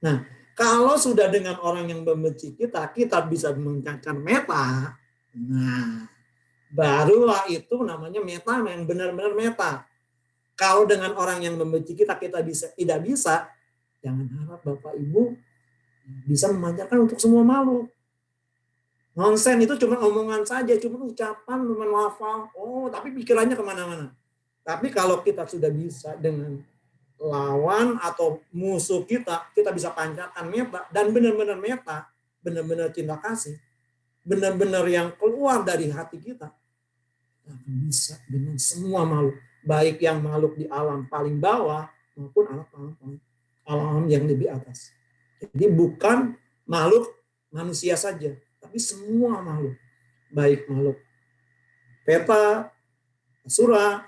Nah, kalau sudah dengan orang yang membenci kita bisa mencacar meta. Nah, barulah itu namanya meta yang benar-benar meta. Kalau dengan orang yang membenci kita tidak bisa, jangan harap Bapak Ibu bisa memancarkan untuk semua makhluk. Nonsen itu cuma omongan saja, cuma ucapan, cuma lafal. Oh, tapi pikirannya kemana-mana. Tapi kalau kita sudah bisa dengan lawan atau musuh kita bisa pancarkan meta, dan benar-benar meta, benar-benar cinta kasih, benar-benar yang keluar dari hati kita bisa dengan semua makhluk, baik yang makhluk di alam paling bawah maupun alam yang lebih atas. Jadi bukan makhluk manusia saja, tapi semua makhluk, baik makhluk peta, asura,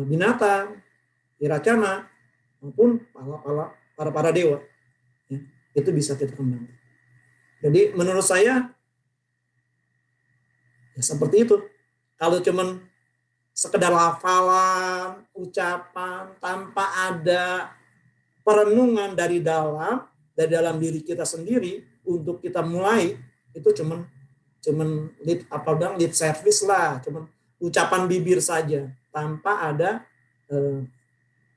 binatang, iracana, maupun para dewa. Ya, itu bisa kita kembangkan. Jadi menurut saya, ya seperti itu. Kalau cuman sekedar hafalan, ucapan, tanpa ada perenungan dari dalam diri kita sendiri untuk kita mulai, itu cuman lip service lah, cuman ucapan bibir saja tanpa ada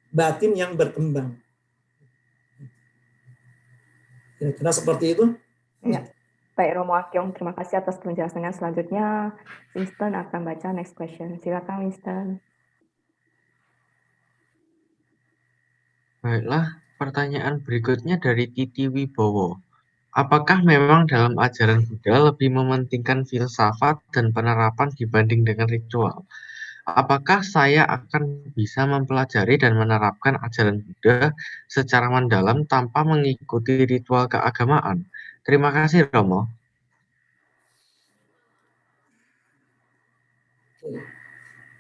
batin yang berkembang. Kira-kira seperti itu. Ya. Baik, Romo Akyong, terima kasih atas penjelasannya. Selanjutnya, Winston akan baca next question. Silakan, Winston. Baiklah, pertanyaan berikutnya dari Titi Wibowo. Apakah memang dalam ajaran Buddha lebih mementingkan filsafat dan penerapan dibanding dengan ritual? Apakah saya akan bisa mempelajari dan menerapkan ajaran Buddha secara mendalam tanpa mengikuti ritual keagamaan? Terima kasih, Romo.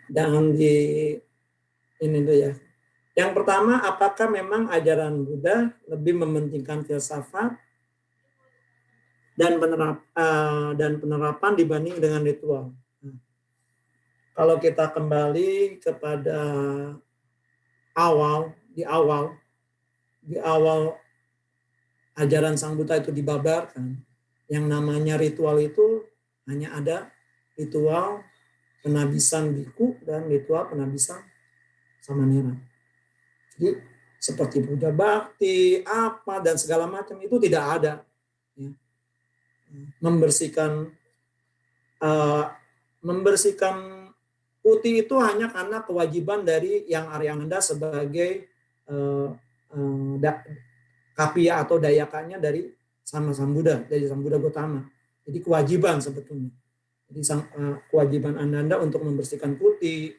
Dan ini tuh ya. Yang pertama, apakah memang ajaran Buddha lebih mementingkan filsafat dan penerapan dibanding dengan ritual? Kalau kita kembali kepada di awal ajaran Sang Buddha itu dibabarkan, yang namanya ritual itu hanya ada ritual penabisan biku dan ritual penabisan samanera. Jadi seperti puja bakti, apa dan segala macam itu tidak ada. Ya. Membersihkan putih itu hanya karena kewajiban dari yang Aryananda sebagai kapiya atau dayakannya dari Sang Buddha, dari Sang Buddha Gautama. Jadi kewajiban sebetulnya. Jadi kewajiban Ananda untuk membersihkan putih,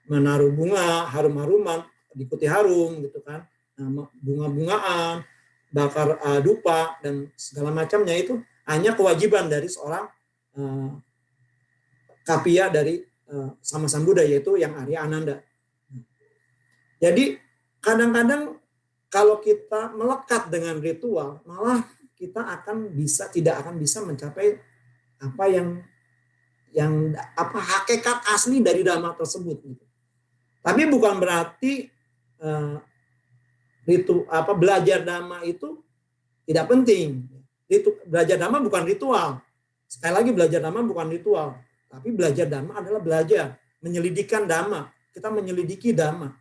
menaruh bunga, harum-haruman, diikuti harum gitu kan, bunga-bungaan, bakar dupa dan segala macamnya itu hanya kewajiban dari seorang kapiya dari Sama Sang Buddha, yaitu yang Arya Ananda. Jadi kadang-kadang kalau kita melekat dengan ritual, malah kita tidak akan bisa mencapai apa hakikat asli dari dhamma tersebut gitu. Tapi bukan berarti belajar dhamma itu tidak penting. Belajar dhamma bukan ritual. Sekali lagi, belajar dhamma bukan ritual, tapi belajar dhamma adalah belajar menyelidikkan dhamma. Kita menyelidiki dhamma.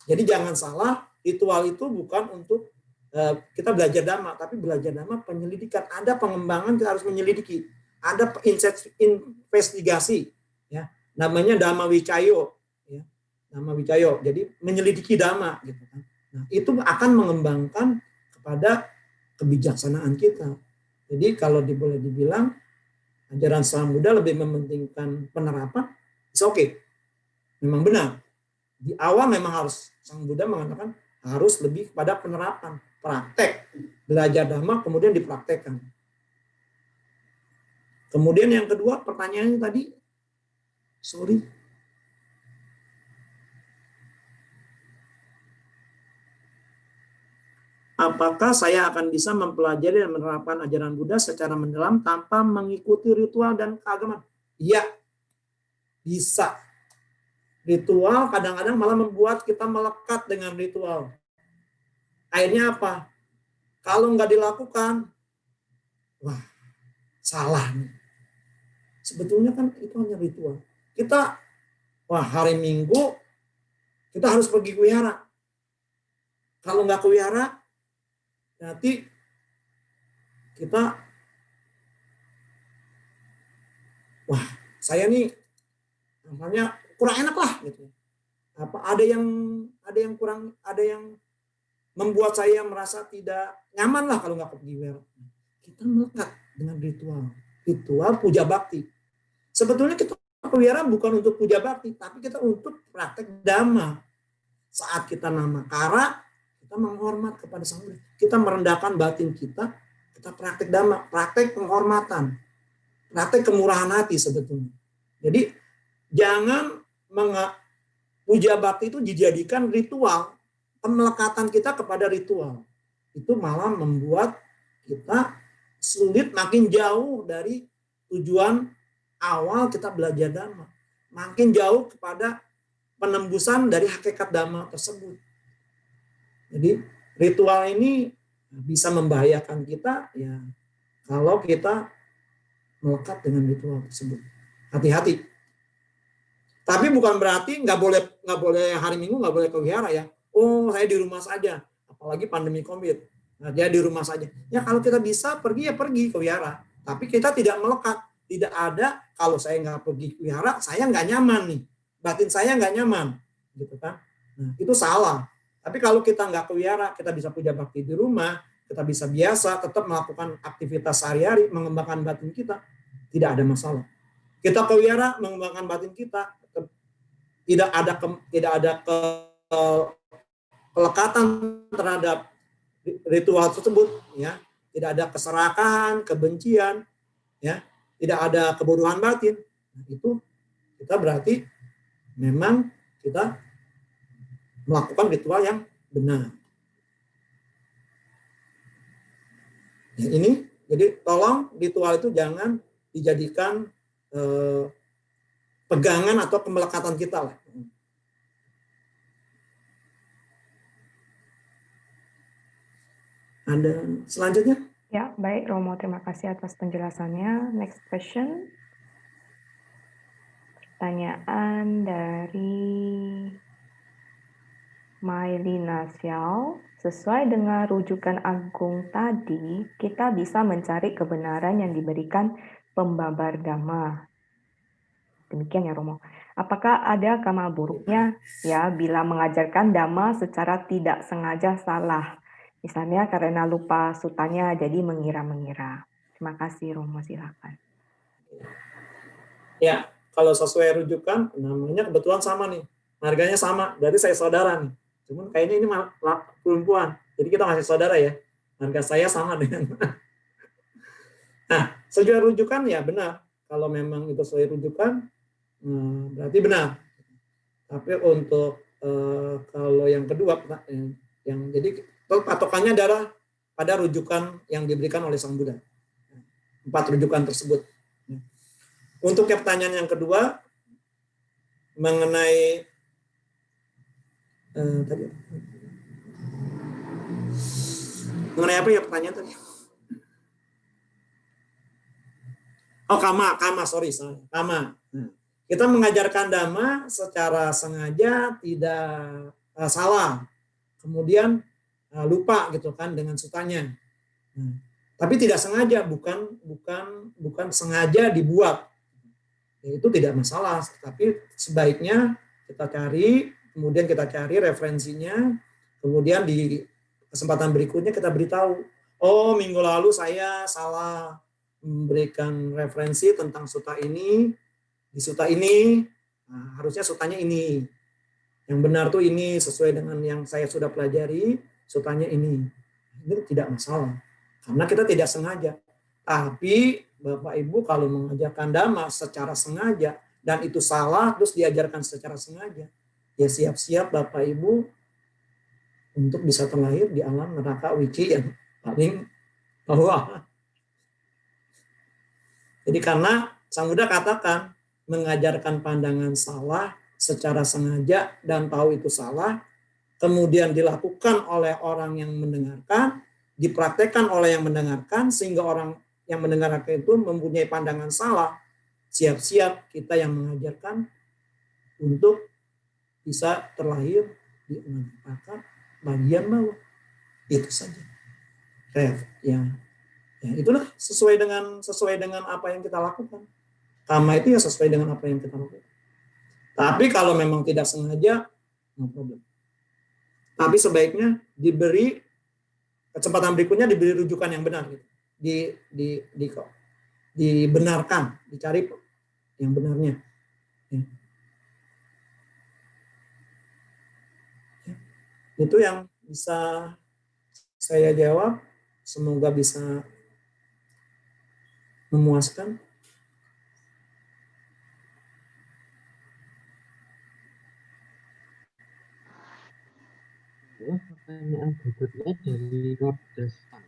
Jadi jangan salah, ritual itu bukan untuk kita belajar dhamma, tapi belajar dhamma penyelidikan. Ada pengembangan, kita harus menyelidiki. Ada investigasi, ya, namanya dhamma wicayo, ya, dhamma wicayo. Jadi menyelidiki dhamma, gitu kan. Nah, itu akan mengembangkan kepada kebijaksanaan kita. Jadi kalau boleh dibilang ajaran Sang Buddha lebih mementingkan penerapan, it's okay, memang benar. Di awal memang harus Sang Buddha mengatakan harus lebih pada penerapan, praktek, belajar dhamma kemudian dipraktekkan. Kemudian yang kedua, pertanyaannya tadi, apakah saya akan bisa mempelajari dan menerapkan ajaran Buddha secara mendalam tanpa mengikuti ritual dan keagamaan? Iya, bisa. Ritual kadang-kadang malah membuat kita melekat dengan ritual. Akhirnya apa? Kalau nggak dilakukan, wah, salah nih. Sebetulnya kan itu hanya ritual. Kita, hari Minggu, kita harus pergi ke wihara. Kalau nggak ke wihara, nanti kita, saya nih, namanya kurang enak lah gitu. Ada yang membuat saya merasa tidak nyaman lah kalau nggak pergi wihara. Kita melekat dengan ritual puja bakti. Sebetulnya kita ke wihara bukan untuk puja bakti, tapi kita untuk praktek dhamma. Saat kita namakara, kita menghormat kepada Sang Buddha. Kita merendahkan batin kita praktek dhamma, praktek penghormatan, praktek kemurahan hati sebetulnya. Jadi jangan puja bakti itu dijadikan ritual, pemelekatan kita kepada ritual. Itu malah membuat kita sulit, makin jauh dari tujuan awal kita belajar dhamma. makin jauh kepada penembusan dari hakikat dhamma tersebut. Jadi ritual ini bisa membahayakan kita ya kalau kita melekat dengan ritual tersebut. Hati-hati. Tapi bukan berarti nggak boleh hari Minggu nggak boleh ke wihara ya. Oh, saya di rumah saja. Apalagi pandemi COVID. Nah, dia di rumah saja. Ya kalau kita bisa pergi ya pergi ke wihara. Tapi kita tidak melekat. Tidak ada kalau saya nggak pergi ke wihara, saya nggak nyaman nih. Batin saya nggak nyaman, gitu kan? Nah, itu salah. Tapi kalau kita nggak ke wihara, kita bisa puja bakti di rumah, kita bisa biasa tetap melakukan aktivitas sehari-hari, mengembangkan batin kita, tidak ada masalah. Kita ke wihara mengembangkan batin kita, tidak ada kelekatan terhadap ritual tersebut, ya, tidak ada keserakahan, kebencian, ya, tidak ada kebodohan batin. Nah, itu kita berarti memang kita melakukan ritual yang benar. Ya, ini jadi tolong ritual itu jangan dijadikan pegangan atau kemelekatan kita lah. Ada selanjutnya? Ya, baik Romo, terima kasih atas penjelasannya. Next question. Pertanyaan dari Mailina Xiao. Sesuai dengan rujukan agung tadi, kita bisa mencari kebenaran yang diberikan pembabar dhamma. Demikian ya Romo. Apakah ada karma buruknya ya bila mengajarkan dhamma secara tidak sengaja salah? Misalnya karena lupa sutanya jadi mengira-mengira. Terima kasih Romo, silakan. Ya, kalau sesuai rujukan namanya kebetulan sama nih. Harganya sama, berarti saya saudara nih. Cuman kayaknya ini perempuan. Jadi kita masih saudara ya. Harga saya sama dengan. Nah, sesuai rujukan ya benar. Kalau memang itu sesuai rujukan, berarti benar. Tapi untuk kalau yang kedua, yang jadi patokannya adalah pada rujukan yang diberikan oleh Sang Buddha. 4 rujukan tersebut. Untuk pertanyaan yang kedua mengenai tadi mengenai apa ya pertanyaan tadi? Oh, kama, sorry, kama. Nah, kita mengajarkan dhamma secara sengaja tidak salah, kemudian lupa gitu kan dengan sutanya. Nah, tapi tidak sengaja, bukan sengaja dibuat. Ya, itu tidak masalah, tapi sebaiknya kita cari, kemudian kita cari referensinya, kemudian di kesempatan berikutnya kita beritahu, oh minggu lalu saya salah memberikan referensi tentang suta ini, di suta ini, nah, harusnya sutanya ini. Yang benar tuh ini, sesuai dengan yang saya sudah pelajari, sutanya ini. Ini tidak masalah, karena kita tidak sengaja. Tapi Bapak Ibu kalau mengajarkan dhamma secara sengaja, dan itu salah, terus diajarkan secara sengaja, ya siap-siap Bapak Ibu untuk bisa terlahir di alam neraka wiki yang paling bawah. Jadi karena Sang Buddha katakan, mengajarkan pandangan salah secara sengaja dan tahu itu salah, kemudian dilakukan oleh orang yang mendengarkan, dipraktekkan oleh yang mendengarkan, sehingga orang yang mendengarkan itu mempunyai pandangan salah, siap-siap kita yang mengajarkan untuk bisa terlahir di neraka bagian bawah. Itu saja. Ya, itulah sesuai dengan apa yang kita lakukan. Kama itu ya sesuai dengan apa yang kita lakukan. Tapi kalau memang tidak sengaja, no problem. Tapi sebaiknya diberi kesempatan berikutnya, diberi rujukan yang benar, gitu. Dibenarkan, dicari yang benarnya. Ya. Itu yang bisa saya jawab. Semoga bisa memuaskan. Pertanyaan berikutnya dari Rodestan.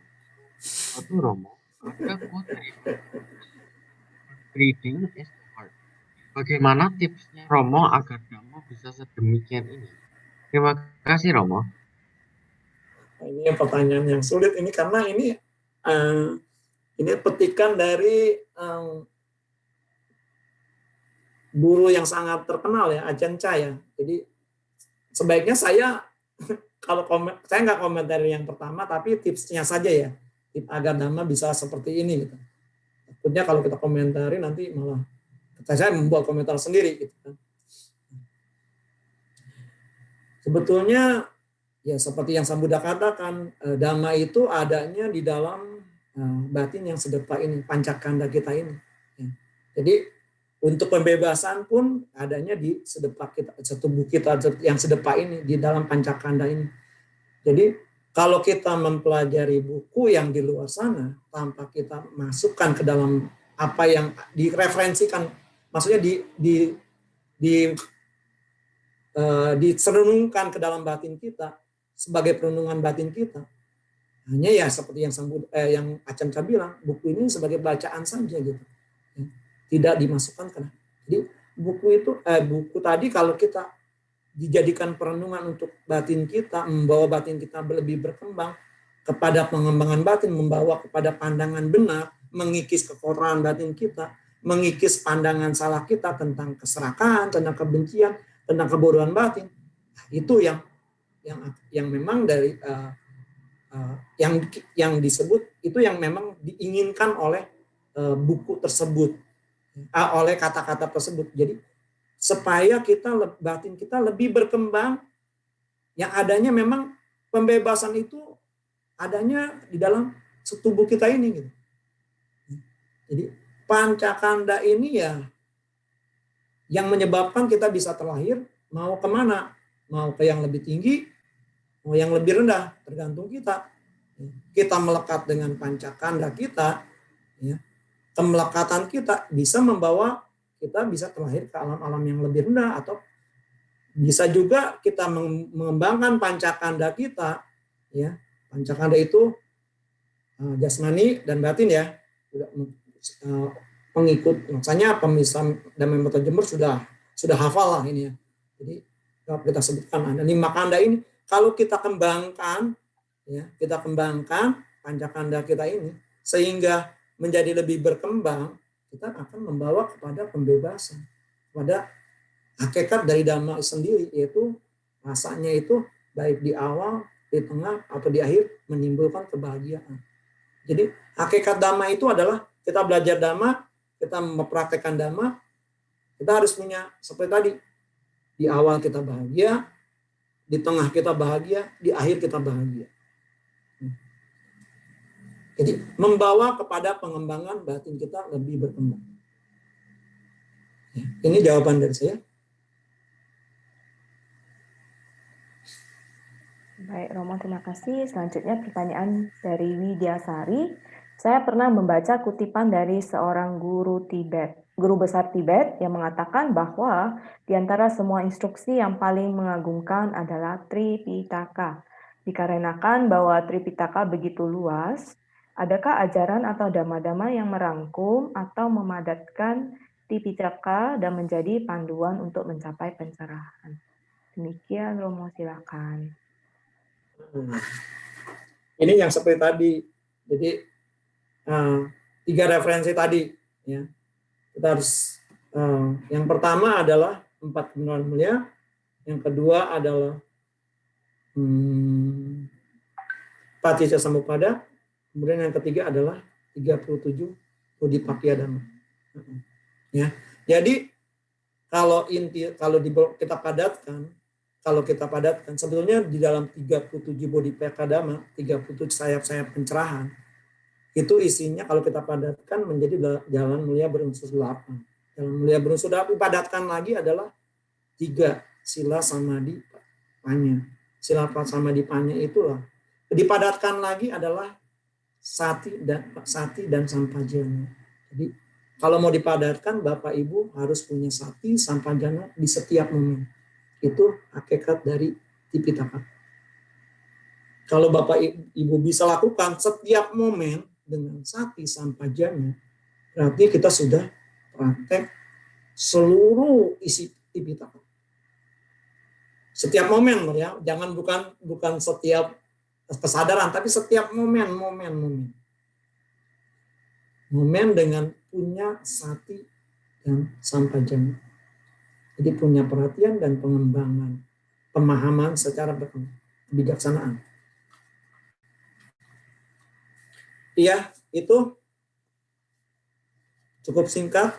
Satu Romo, ada quote reading is the heart. Bagaimana tipsnya Romo agar Dhamma bisa sedemikian ini? Terima kasih Romo. Nah, ini yang pertanyaan yang sulit ini karena ini petikan dari guru yang sangat terkenal ya, Ajahn Chah ya. Jadi sebaiknya saya kalau saya nggak komentari yang pertama, tapi tipsnya saja ya, tips agar Dhamma bisa seperti ini gitu. Takutnya kalau kita komentari nanti malah saya membuat komentar sendiri gitu kan. Sebetulnya ya seperti yang Sang Buddha katakan, Dhamma itu adanya di dalam batin yang sedepa ini, pancakanda kita ini. Ya. Jadi untuk pembebasan pun adanya di sedepa kita, setubuh kita yang sedepa ini, di dalam pancakanda ini. Jadi kalau kita mempelajari buku yang di luar sana tanpa kita masukkan ke dalam apa yang direferensikan, maksudnya diserenungkan ke dalam batin kita sebagai perenungan batin kita, hanya ya seperti yang Ajahn Chah bilang, buku ini sebagai bacaan saja gitu, tidak dimasukkan ke. Jadi buku tadi kalau kita dijadikan perenungan untuk batin kita, membawa batin kita lebih berkembang kepada pengembangan batin, membawa kepada pandangan benar, mengikis kekotoran batin kita, mengikis pandangan salah kita tentang keserakahan, tentang kebencian, tentang kebodohan batin. Itu yang memang dari yang disebut itu yang memang diinginkan oleh buku tersebut, oleh kata-kata tersebut. Jadi supaya batin kita lebih berkembang, yang adanya memang pembebasan itu adanya di dalam tubuh kita ini gitu. Jadi pancakanda ini ya yang menyebabkan kita bisa terlahir mau kemana, mau ke yang lebih tinggi, mau yang lebih rendah, tergantung kita. Kita melekat dengan pancakanda kita, ya, kemelekatan kita bisa membawa kita bisa terlahir ke alam-alam yang lebih rendah, atau bisa juga kita mengembangkan pancakanda kita, ya. Pancakanda itu jasmani dan batin ya. Pengikut, maksudnya pemisah dan membaca jember sudah hafal lah ini ya. Jadi kalau kita sebutkan ada 5 kanda ini, kalau kita kembangkan, ya, kita kembangkan pancakanda kita ini sehingga menjadi lebih berkembang, kita akan membawa kepada pembebasan, pada hakikat dari Dhamma sendiri, yaitu rasanya itu baik di awal, di tengah, atau di akhir menimbulkan kebahagiaan. Jadi hakikat Dhamma itu adalah kita belajar Dhamma, kita mempraktekkan Dhamma, kita harus punya seperti tadi, di awal kita bahagia, di tengah kita bahagia, di akhir kita bahagia. Jadi membawa kepada pengembangan batin kita lebih berkembang. Ini jawaban dari saya. Baik, Romo, terima kasih. Selanjutnya pertanyaan dari Widyasari. Saya pernah membaca kutipan dari seorang guru besar Tibet yang mengatakan bahwa di antara semua instruksi yang paling mengagumkan adalah Tripitaka. Dikarenakan bahwa Tripitaka begitu luas, adakah ajaran atau dhamma-dhamma yang merangkum atau memadatkan Tripitaka dan menjadi panduan untuk mencapai pencerahan? Demikian, Romo, silakan. Ini yang seperti tadi. Jadi 3 referensi tadi, ya. Kita harus yang pertama adalah 4 kebenaran mulia, yang kedua adalah Paticca Samuppada, kemudian yang ketiga adalah 37 Bodhipakya Dhamma. Ya. Jadi kalau kita padatkan, sebetulnya di dalam 37 Bodhipakya Dhamma, 37 sayap-sayap pencerahan, itu isinya kalau kita padatkan menjadi jalan mulia berunsur 8. Jalan mulia berunsur 8 dipadatkan lagi adalah 3 sila samadhi panya. Sila samadhi panya itulah dipadatkan lagi adalah sati dan sampajana. Jadi kalau mau dipadatkan, Bapak Ibu harus punya sati sampajana di setiap momen. Itu hakikat dari Tipitaka. Kalau Bapak Ibu bisa lakukan setiap momen dengan sati sampajana, berarti kita sudah praktek seluruh isi tipitaka. Setiap momen ya, jangan bukan setiap kesadaran, tapi setiap momen dengan punya sati dan sampajanya. Jadi punya perhatian dan pengembangan, pemahaman secara kebijaksanaan. Iya, itu cukup singkat.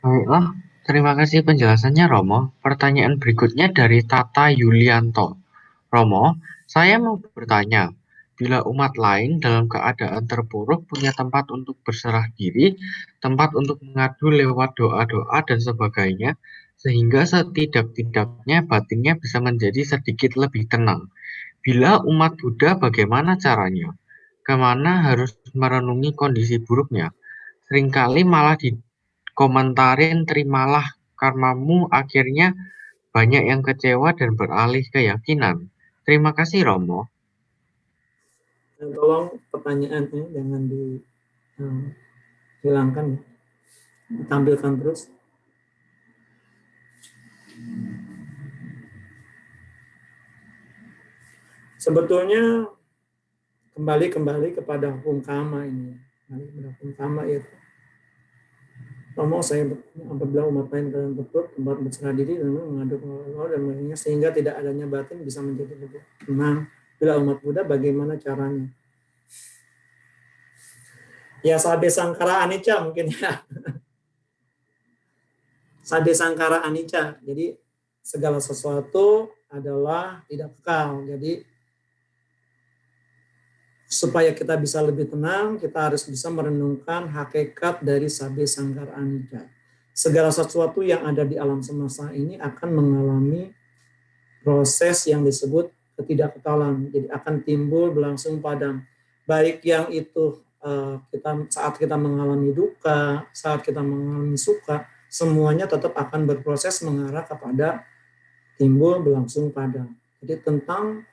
Baiklah, terima kasih penjelasannya Romo. Pertanyaan berikutnya dari Tata Yulianto. Romo, saya mau bertanya, bila umat lain dalam keadaan terpuruk punya tempat untuk berserah diri, tempat untuk mengadu lewat doa-doa dan sebagainya, sehingga setidak-tidaknya batinnya bisa menjadi sedikit lebih tenang. Bila umat Buddha bagaimana caranya? Kemana harus merenungi kondisi buruknya? Seringkali malah dikomentarin terimalah karmamu, akhirnya banyak yang kecewa dan beralih keyakinan. Terima kasih Romo. Dan tolong pertanyaannya jangan dihilangkan ya. Ditampilkan terus. Sebetulnya kembali kepada hukum karma ini. Hukum karma itu. Romo saya apabila umat lain dalam bentuk tempat berserah diri dan mengadu Allah dan lainnya sehingga tidak adanya batin bisa menjadi lebih tenang. Bila umat Buddha bagaimana caranya? Ya sabe sangkara anicca mungkin ya. Sabe sangkara anicca. Jadi segala sesuatu adalah tidak kekal. Jadi supaya kita bisa lebih tenang, kita harus bisa merenungkan hakikat dari sabe sangkara anicca. Segala sesuatu yang ada di alam semesta ini akan mengalami proses yang disebut ketidakkekalan. Jadi akan timbul, berlangsung, padam. Baik yang itu saat kita mengalami duka, saat kita mengalami suka, semuanya tetap akan berproses mengarah kepada timbul, berlangsung, padam. Jadi tentang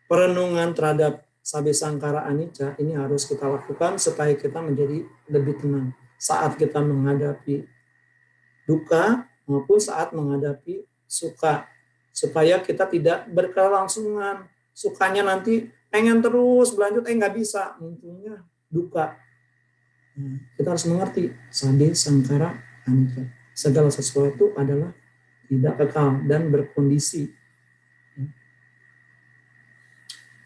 perenungan terhadap sabe sangkara anicca ini harus kita lakukan supaya kita menjadi lebih tenang saat kita menghadapi duka maupun saat menghadapi suka, supaya kita tidak berkelangsungan. Sukanya nanti pengen terus berlanjut, nggak bisa, munculnya duka. Kita harus mengerti sabe sangkara anicca. Segala sesuatu adalah tidak kekal dan berkondisi.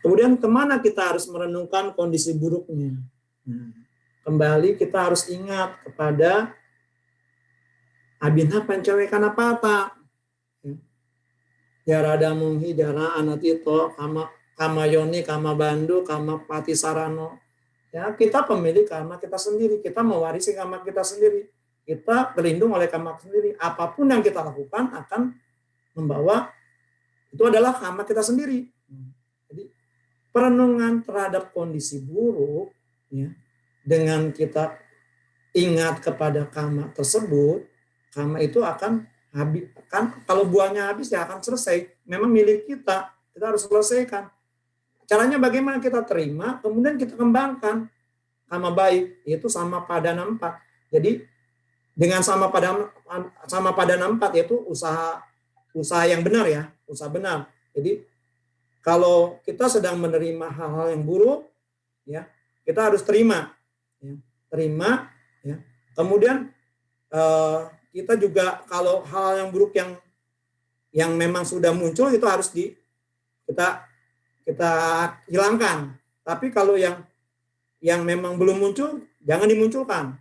Kemudian kemana kita harus merenungkan kondisi buruknya? Kembali kita harus ingat kepada Abhinna Pancawekkanapata. Yarada munghi jara anatito kama yoni kama bandu kama patisarano. Ya, kita pemilik karma kita sendiri, kita mewarisi karma kita sendiri. Kita terlindung oleh karma sendiri. Apapun yang kita lakukan akan membawa itu adalah karma kita sendiri. Jadi perenungan terhadap kondisi buruk, ya, dengan kita ingat kepada karma tersebut, karma itu akan habis. Kalau buahnya habis ya akan selesai. Memang milik kita harus selesaikan. Caranya bagaimana kita terima, kemudian kita kembangkan karma baik, yaitu Samappadana 4. Jadi dengan Samappadana 4 yaitu usaha yang benar ya, usaha benar. Jadi kalau kita sedang menerima hal-hal yang buruk, ya kita harus terima, ya. Kemudian kita juga kalau hal yang buruk yang memang sudah muncul itu harus kita hilangkan. Tapi kalau yang memang belum muncul jangan dimunculkan.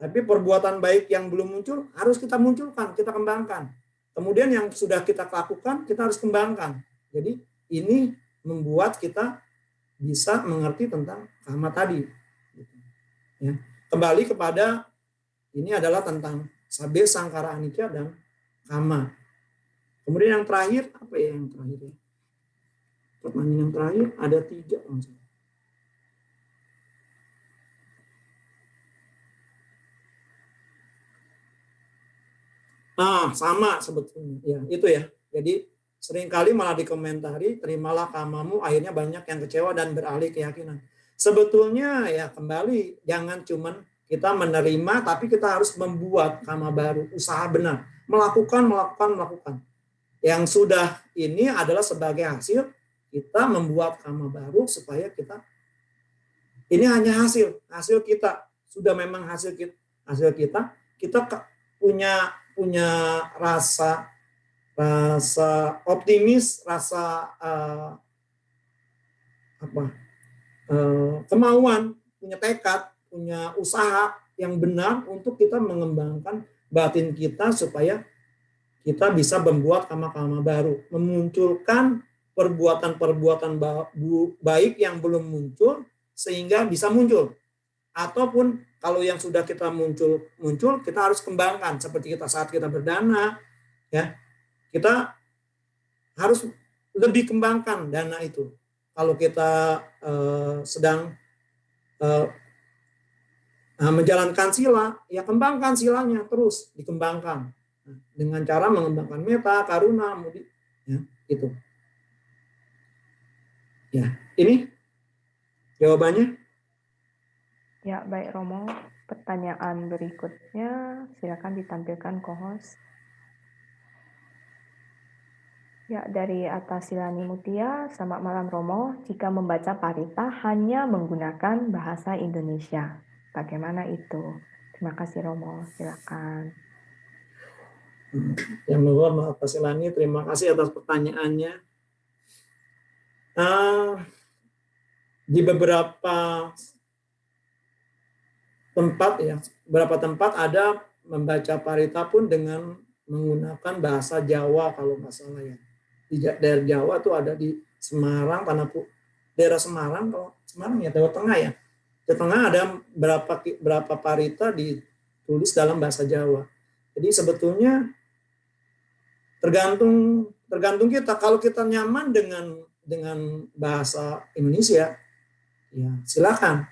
Tapi perbuatan baik yang belum muncul harus kita munculkan, kita kembangkan. Kemudian yang sudah kita lakukan kita harus kembangkan. Jadi ini membuat kita bisa mengerti tentang karma tadi. Ya. Kembali kepada ini adalah tentang sabe sangkara anicca dan karma. Kemudian yang terakhir, apa ya yang terakhir ya? Pertanyaan yang terakhir ada 3 langsung. Nah, sama sebetulnya. Ya, itu ya. Jadi seringkali malah dikomentari, terimalah karmamu, akhirnya banyak yang kecewa dan beralih keyakinan. Sebetulnya ya kembali, jangan cuman kita menerima, tapi kita harus membuat kama baru, usaha benar, melakukan. Yang sudah ini adalah sebagai hasil kita membuat kama baru supaya kita, ini hanya hasil kita, sudah memang hasil kita punya rasa optimis, rasa kemauan, punya tekad, punya usaha yang benar untuk kita mengembangkan batin kita supaya kita bisa membuat kama-kama baru, memunculkan perbuatan-perbuatan baik yang belum muncul sehingga bisa muncul. Ataupun kalau yang sudah kita muncul kita harus kembangkan, seperti kita saat kita berdana, ya kita harus lebih kembangkan dana itu. Kalau kita sedang menjalankan sila, ya kembangkan silanya terus, dikembangkan dengan cara mengembangkan meta, karuna, mudi, ya itu. Ya, ini jawabannya. Ya, baik Romo. Pertanyaan berikutnya, silakan ditampilkan co-host. Ya, dari Atasilani Mutia, selamat malam Romo. Jika membaca parita hanya menggunakan bahasa Indonesia, bagaimana itu? Terima kasih Romo, silakan. Yang luar Atasilani, terima kasih atas pertanyaannya. Di beberapa tempat ada membaca parita pun dengan menggunakan bahasa Jawa kalau nggak salah ya. Di daerah Jawa tuh ada di Semarang, daerah Semarang, kalau Semarang ya, Jawa Tengah ya. Jawa Tengah ada berapa parita ditulis dalam bahasa Jawa. Jadi sebetulnya tergantung kita. Kalau kita nyaman dengan bahasa Indonesia, ya silakan.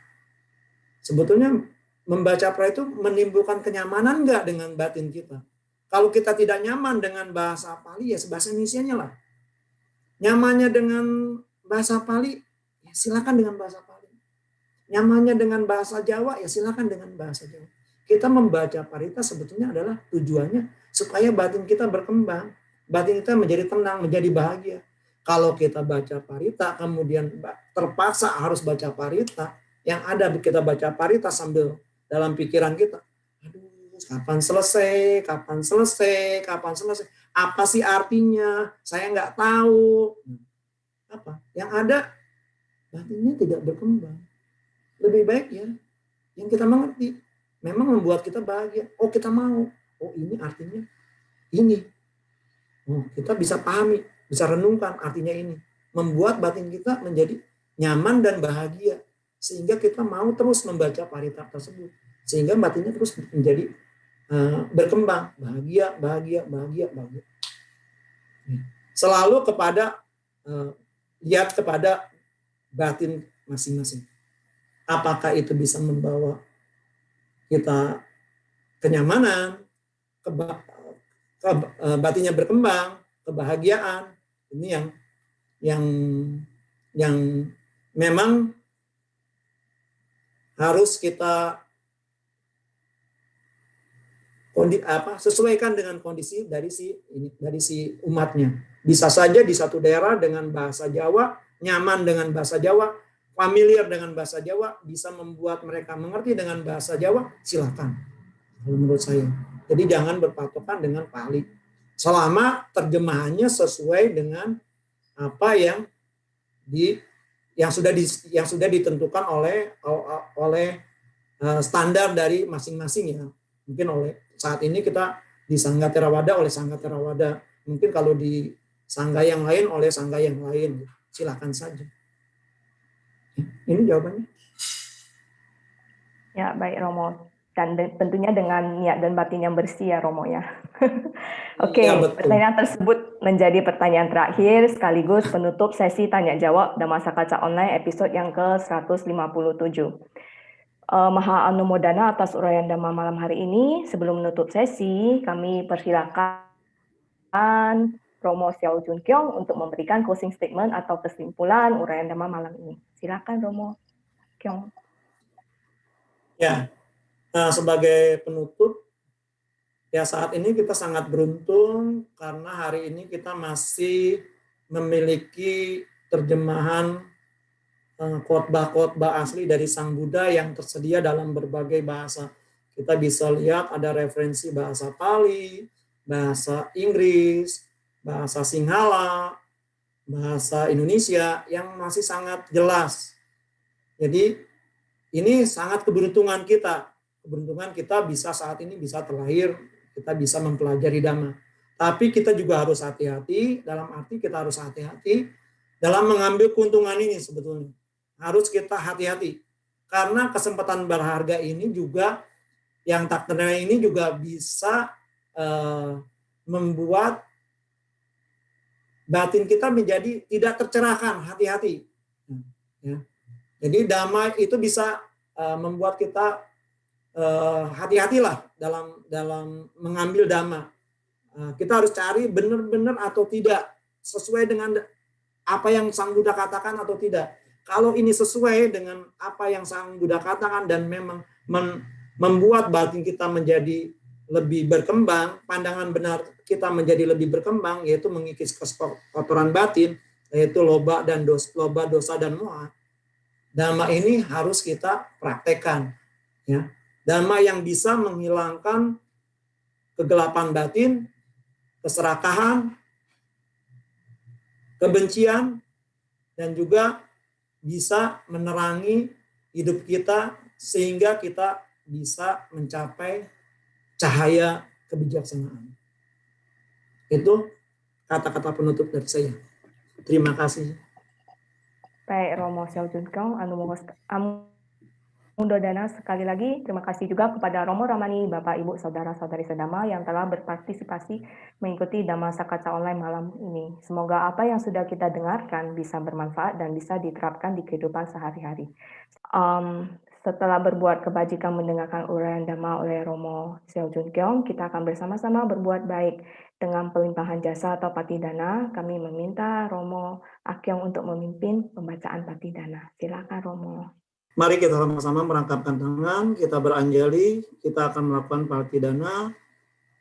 Sebetulnya membaca parita itu menimbulkan kenyamanan nggak dengan batin kita? Kalau kita tidak nyaman dengan bahasa Pali, ya bahasa Indonesianya lah. Nyamannya dengan bahasa Pali, ya silakan dengan bahasa Pali. Nyamannya dengan bahasa Jawa, ya silakan dengan bahasa Jawa. Kita membaca parita sebetulnya adalah tujuannya supaya batin kita berkembang, batin kita menjadi tenang, menjadi bahagia. Kalau kita baca parita, kemudian terpaksa harus baca parita, yang ada kita baca parita sambil dalam pikiran kita, aduh, kapan selesai? Apa sih artinya? Saya nggak tahu. Apa? Yang ada batinnya tidak berkembang. Lebih baik ya, yang kita mengerti. Memang membuat kita bahagia. Oh, kita mau. Oh, ini artinya ini. Oh, kita bisa pahami, bisa renungkan artinya ini. Membuat batin kita menjadi nyaman dan bahagia. Sehingga kita mau terus membaca parita tersebut. Sehingga batinnya terus menjadi berkembang, bahagia. Selalu lihat kepada batin masing-masing. Apakah itu bisa membawa kita kenyamanan, batinnya berkembang, kebahagiaan. Ini yang memang harus kita sesuaikan dengan kondisi dari si umatnya. Bisa saja di satu daerah dengan bahasa Jawa, nyaman dengan bahasa Jawa, familiar dengan bahasa Jawa, bisa membuat mereka mengerti dengan bahasa Jawa, silakan. Menurut saya. Jadi jangan berpatokan dengan Pali. Selama terjemahannya sesuai dengan apa yang sudah ditentukan oleh standar dari masing-masing ya. Mungkin saat ini kita di Sangga Theravada oleh Sangga Theravada, mungkin kalau di sangga yang lain oleh sangga yang lain. Silakan saja. Ini jawabannya. Ya, baik Romo. Dan tentunya dengan niat dan batin yang bersih ya Romo ya. Oke, Ya, pertanyaan tersebut menjadi pertanyaan terakhir sekaligus penutup sesi tanya jawab Dhamasa Kaca Online episode yang ke-157. Maha Anumodana atas uraian Dhamma malam hari ini. Sebelum menutup sesi, kami persilakan Romo Xiao Jun Kyong untuk memberikan closing statement atau kesimpulan uraian Dhamma malam ini. Silakan Romo. Kyung. Ya, sebagai penutup, ya saat ini kita sangat beruntung karena hari ini kita masih memiliki terjemahan khotbah-khotbah asli dari Sang Buddha yang tersedia dalam berbagai bahasa. Kita bisa lihat ada referensi bahasa Pali, bahasa Inggris, bahasa Sinhala, bahasa Indonesia yang masih sangat jelas. Jadi ini sangat keberuntungan kita. Keberuntungan kita bisa saat ini bisa terlahir, kita bisa mempelajari Dhamma. Tapi kita juga harus hati-hati, dalam arti kita harus hati-hati dalam mengambil keuntungan ini sebetulnya. Harus kita hati-hati. Karena kesempatan berharga ini juga, yang tak ternilai ini juga bisa membuat batin kita menjadi tidak tercerahkan, hati-hati. Ya. Jadi Dhamma itu bisa membuat kita hati-hatilah dalam mengambil Dhamma. Kita harus cari benar-benar atau tidak, sesuai dengan apa yang Sang Buddha katakan atau tidak. Kalau ini sesuai dengan apa yang Sang Buddha katakan dan memang membuat batin kita menjadi lebih berkembang, pandangan benar kita menjadi lebih berkembang, yaitu mengikis kotoran batin, yaitu loba dosa dan moha. Dhamma ini harus kita praktekkan. Ya. Dhamma yang bisa menghilangkan kegelapan batin, keserakahan, kebencian, dan juga bisa menerangi hidup kita sehingga kita bisa mencapai cahaya kebijaksanaan. Itu kata-kata penutup dari saya. Terima kasih. Baik, Romo Seo Jun Kyung, Amundodana, sekali lagi terima kasih juga kepada Romo Ramani, Bapak Ibu Saudara-saudari sedama yang telah berpartisipasi mengikuti Dhamma Sakata Online malam ini. Semoga apa yang sudah kita dengarkan bisa bermanfaat dan bisa diterapkan di kehidupan sehari-hari. Setelah berbuat kebajikan mendengarkan uraian Dhamma oleh Romo Seo Jun Kyung, kita akan bersama-sama berbuat baik dengan pelimpahan jasa atau patidana. Kami meminta Romo Akyong untuk memimpin pembacaan patidana. Silakan Romo. Mari kita sama-sama merangkapkan tangan, kita beranjali, kita akan melakukan patidana,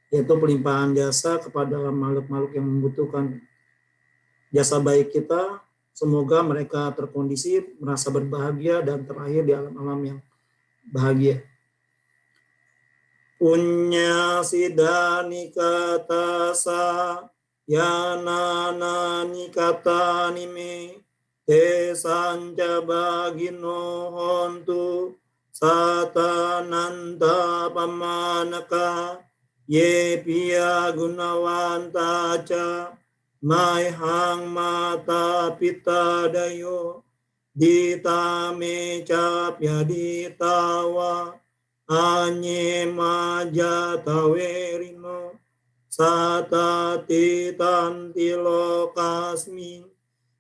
yaitu pelimpahan jasa kepada makhluk-makhluk yang membutuhkan jasa baik kita. Semoga mereka terkondisi, merasa berbahagia, dan terlahir di alam-alam yang bahagia. Punya sidani katasa, yanana nikata nime, te sanca bagino hontu, satananta pamanaka, ye pia gunawanta ca, mai hang mata pita dayo, dita me capya ditawa, anye maja tawerino, sata titanti lokasmi,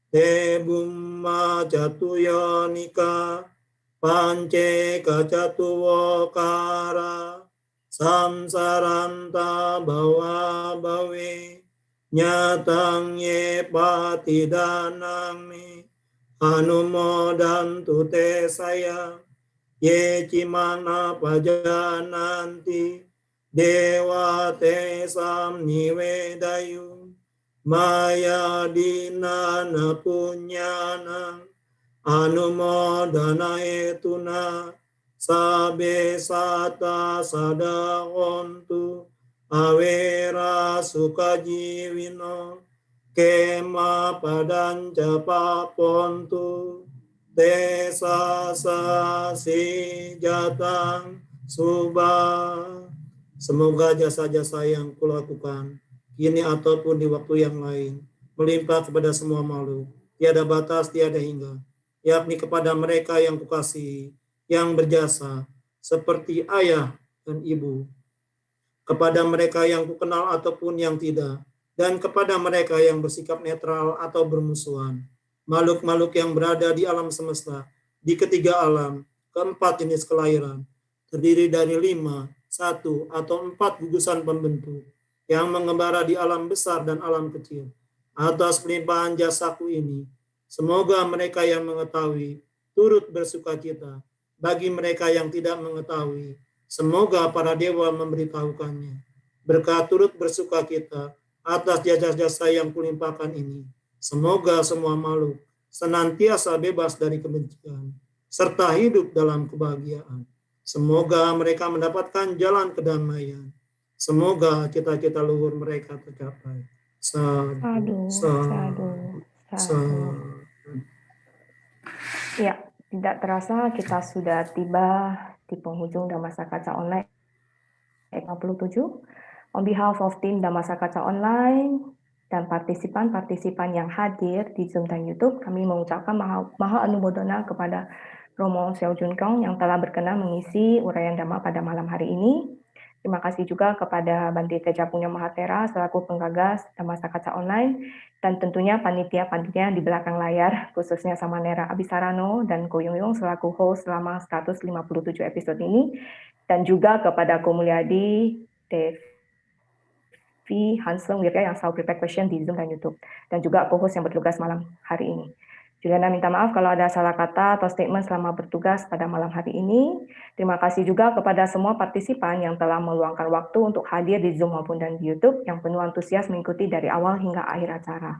te bumma jatuyonika, pance kacatuwokara, samsaranta bawa bawe, nyatang ye patidanang me, anumodantu te sayang, ye cimana pajananti, dewa te sam niwedayu, maya dinana punyana, anumodana etuna, sabe sata sadahontu, awera sukajiwino, kema padanca papontu, desa sasi jatang subah. Semoga jasa-jasa yang kulakukan kini ataupun di waktu yang lain melimpah kepada semua makhluk, tiada batas, tiada hingga, yakni kepada mereka yang kukasihi, yang berjasa seperti ayah dan ibu, kepada mereka yang kukenal ataupun yang tidak, dan kepada mereka yang bersikap netral atau bermusuhan, makhluk-makhluk yang berada di alam semesta, di ketiga alam, keempat jenis kelahiran, terdiri dari 5, 1, atau 4 gugusan pembentuk, yang mengembara di alam besar dan alam kecil. Atas pelimpahan jasaku ini, semoga mereka yang mengetahui turut bersukacita. Bagi mereka yang tidak mengetahui, semoga para dewa memberitahukannya. Berkat turut bersukacita atas jasa-jasa yang kulimpahkan ini, semoga semua makhluk senantiasa bebas dari kebencian, serta hidup dalam kebahagiaan. Semoga mereka mendapatkan jalan kedamaian. Semoga cita-cita luhur mereka tercapai. Sadu, Sadu. sadu. Ya, tidak terasa kita sudah tiba di penghujung Dhammasakata Online 57. On behalf of tim Dhammasakata Online dan partisipan-partisipan yang hadir di Zoom dan YouTube, kami mengucapkan maha anumodana kepada Romo Seo Jun Kong yang telah berkenan mengisi uraian Dhamma pada malam hari ini. Terima kasih juga kepada Bante Teja Punya Mahatera selaku penggagas Dhammasakata Online dan tentunya panitia-panitia di belakang layar, khususnya Samanera Abisarano dan Ko Yung Yung selaku host selama 157 episode ini, dan juga kepada Ko Mulyadi, Devi, Hanslung, Wirya yang selalu prepare question di Zoom dan YouTube, dan juga co-host yang bertugas malam hari ini. Juliana minta maaf kalau ada salah kata atau statement selama bertugas pada malam hari ini. Terima kasih juga kepada semua partisipan yang telah meluangkan waktu untuk hadir di Zoom maupun dan di YouTube yang penuh antusias mengikuti dari awal hingga akhir acara.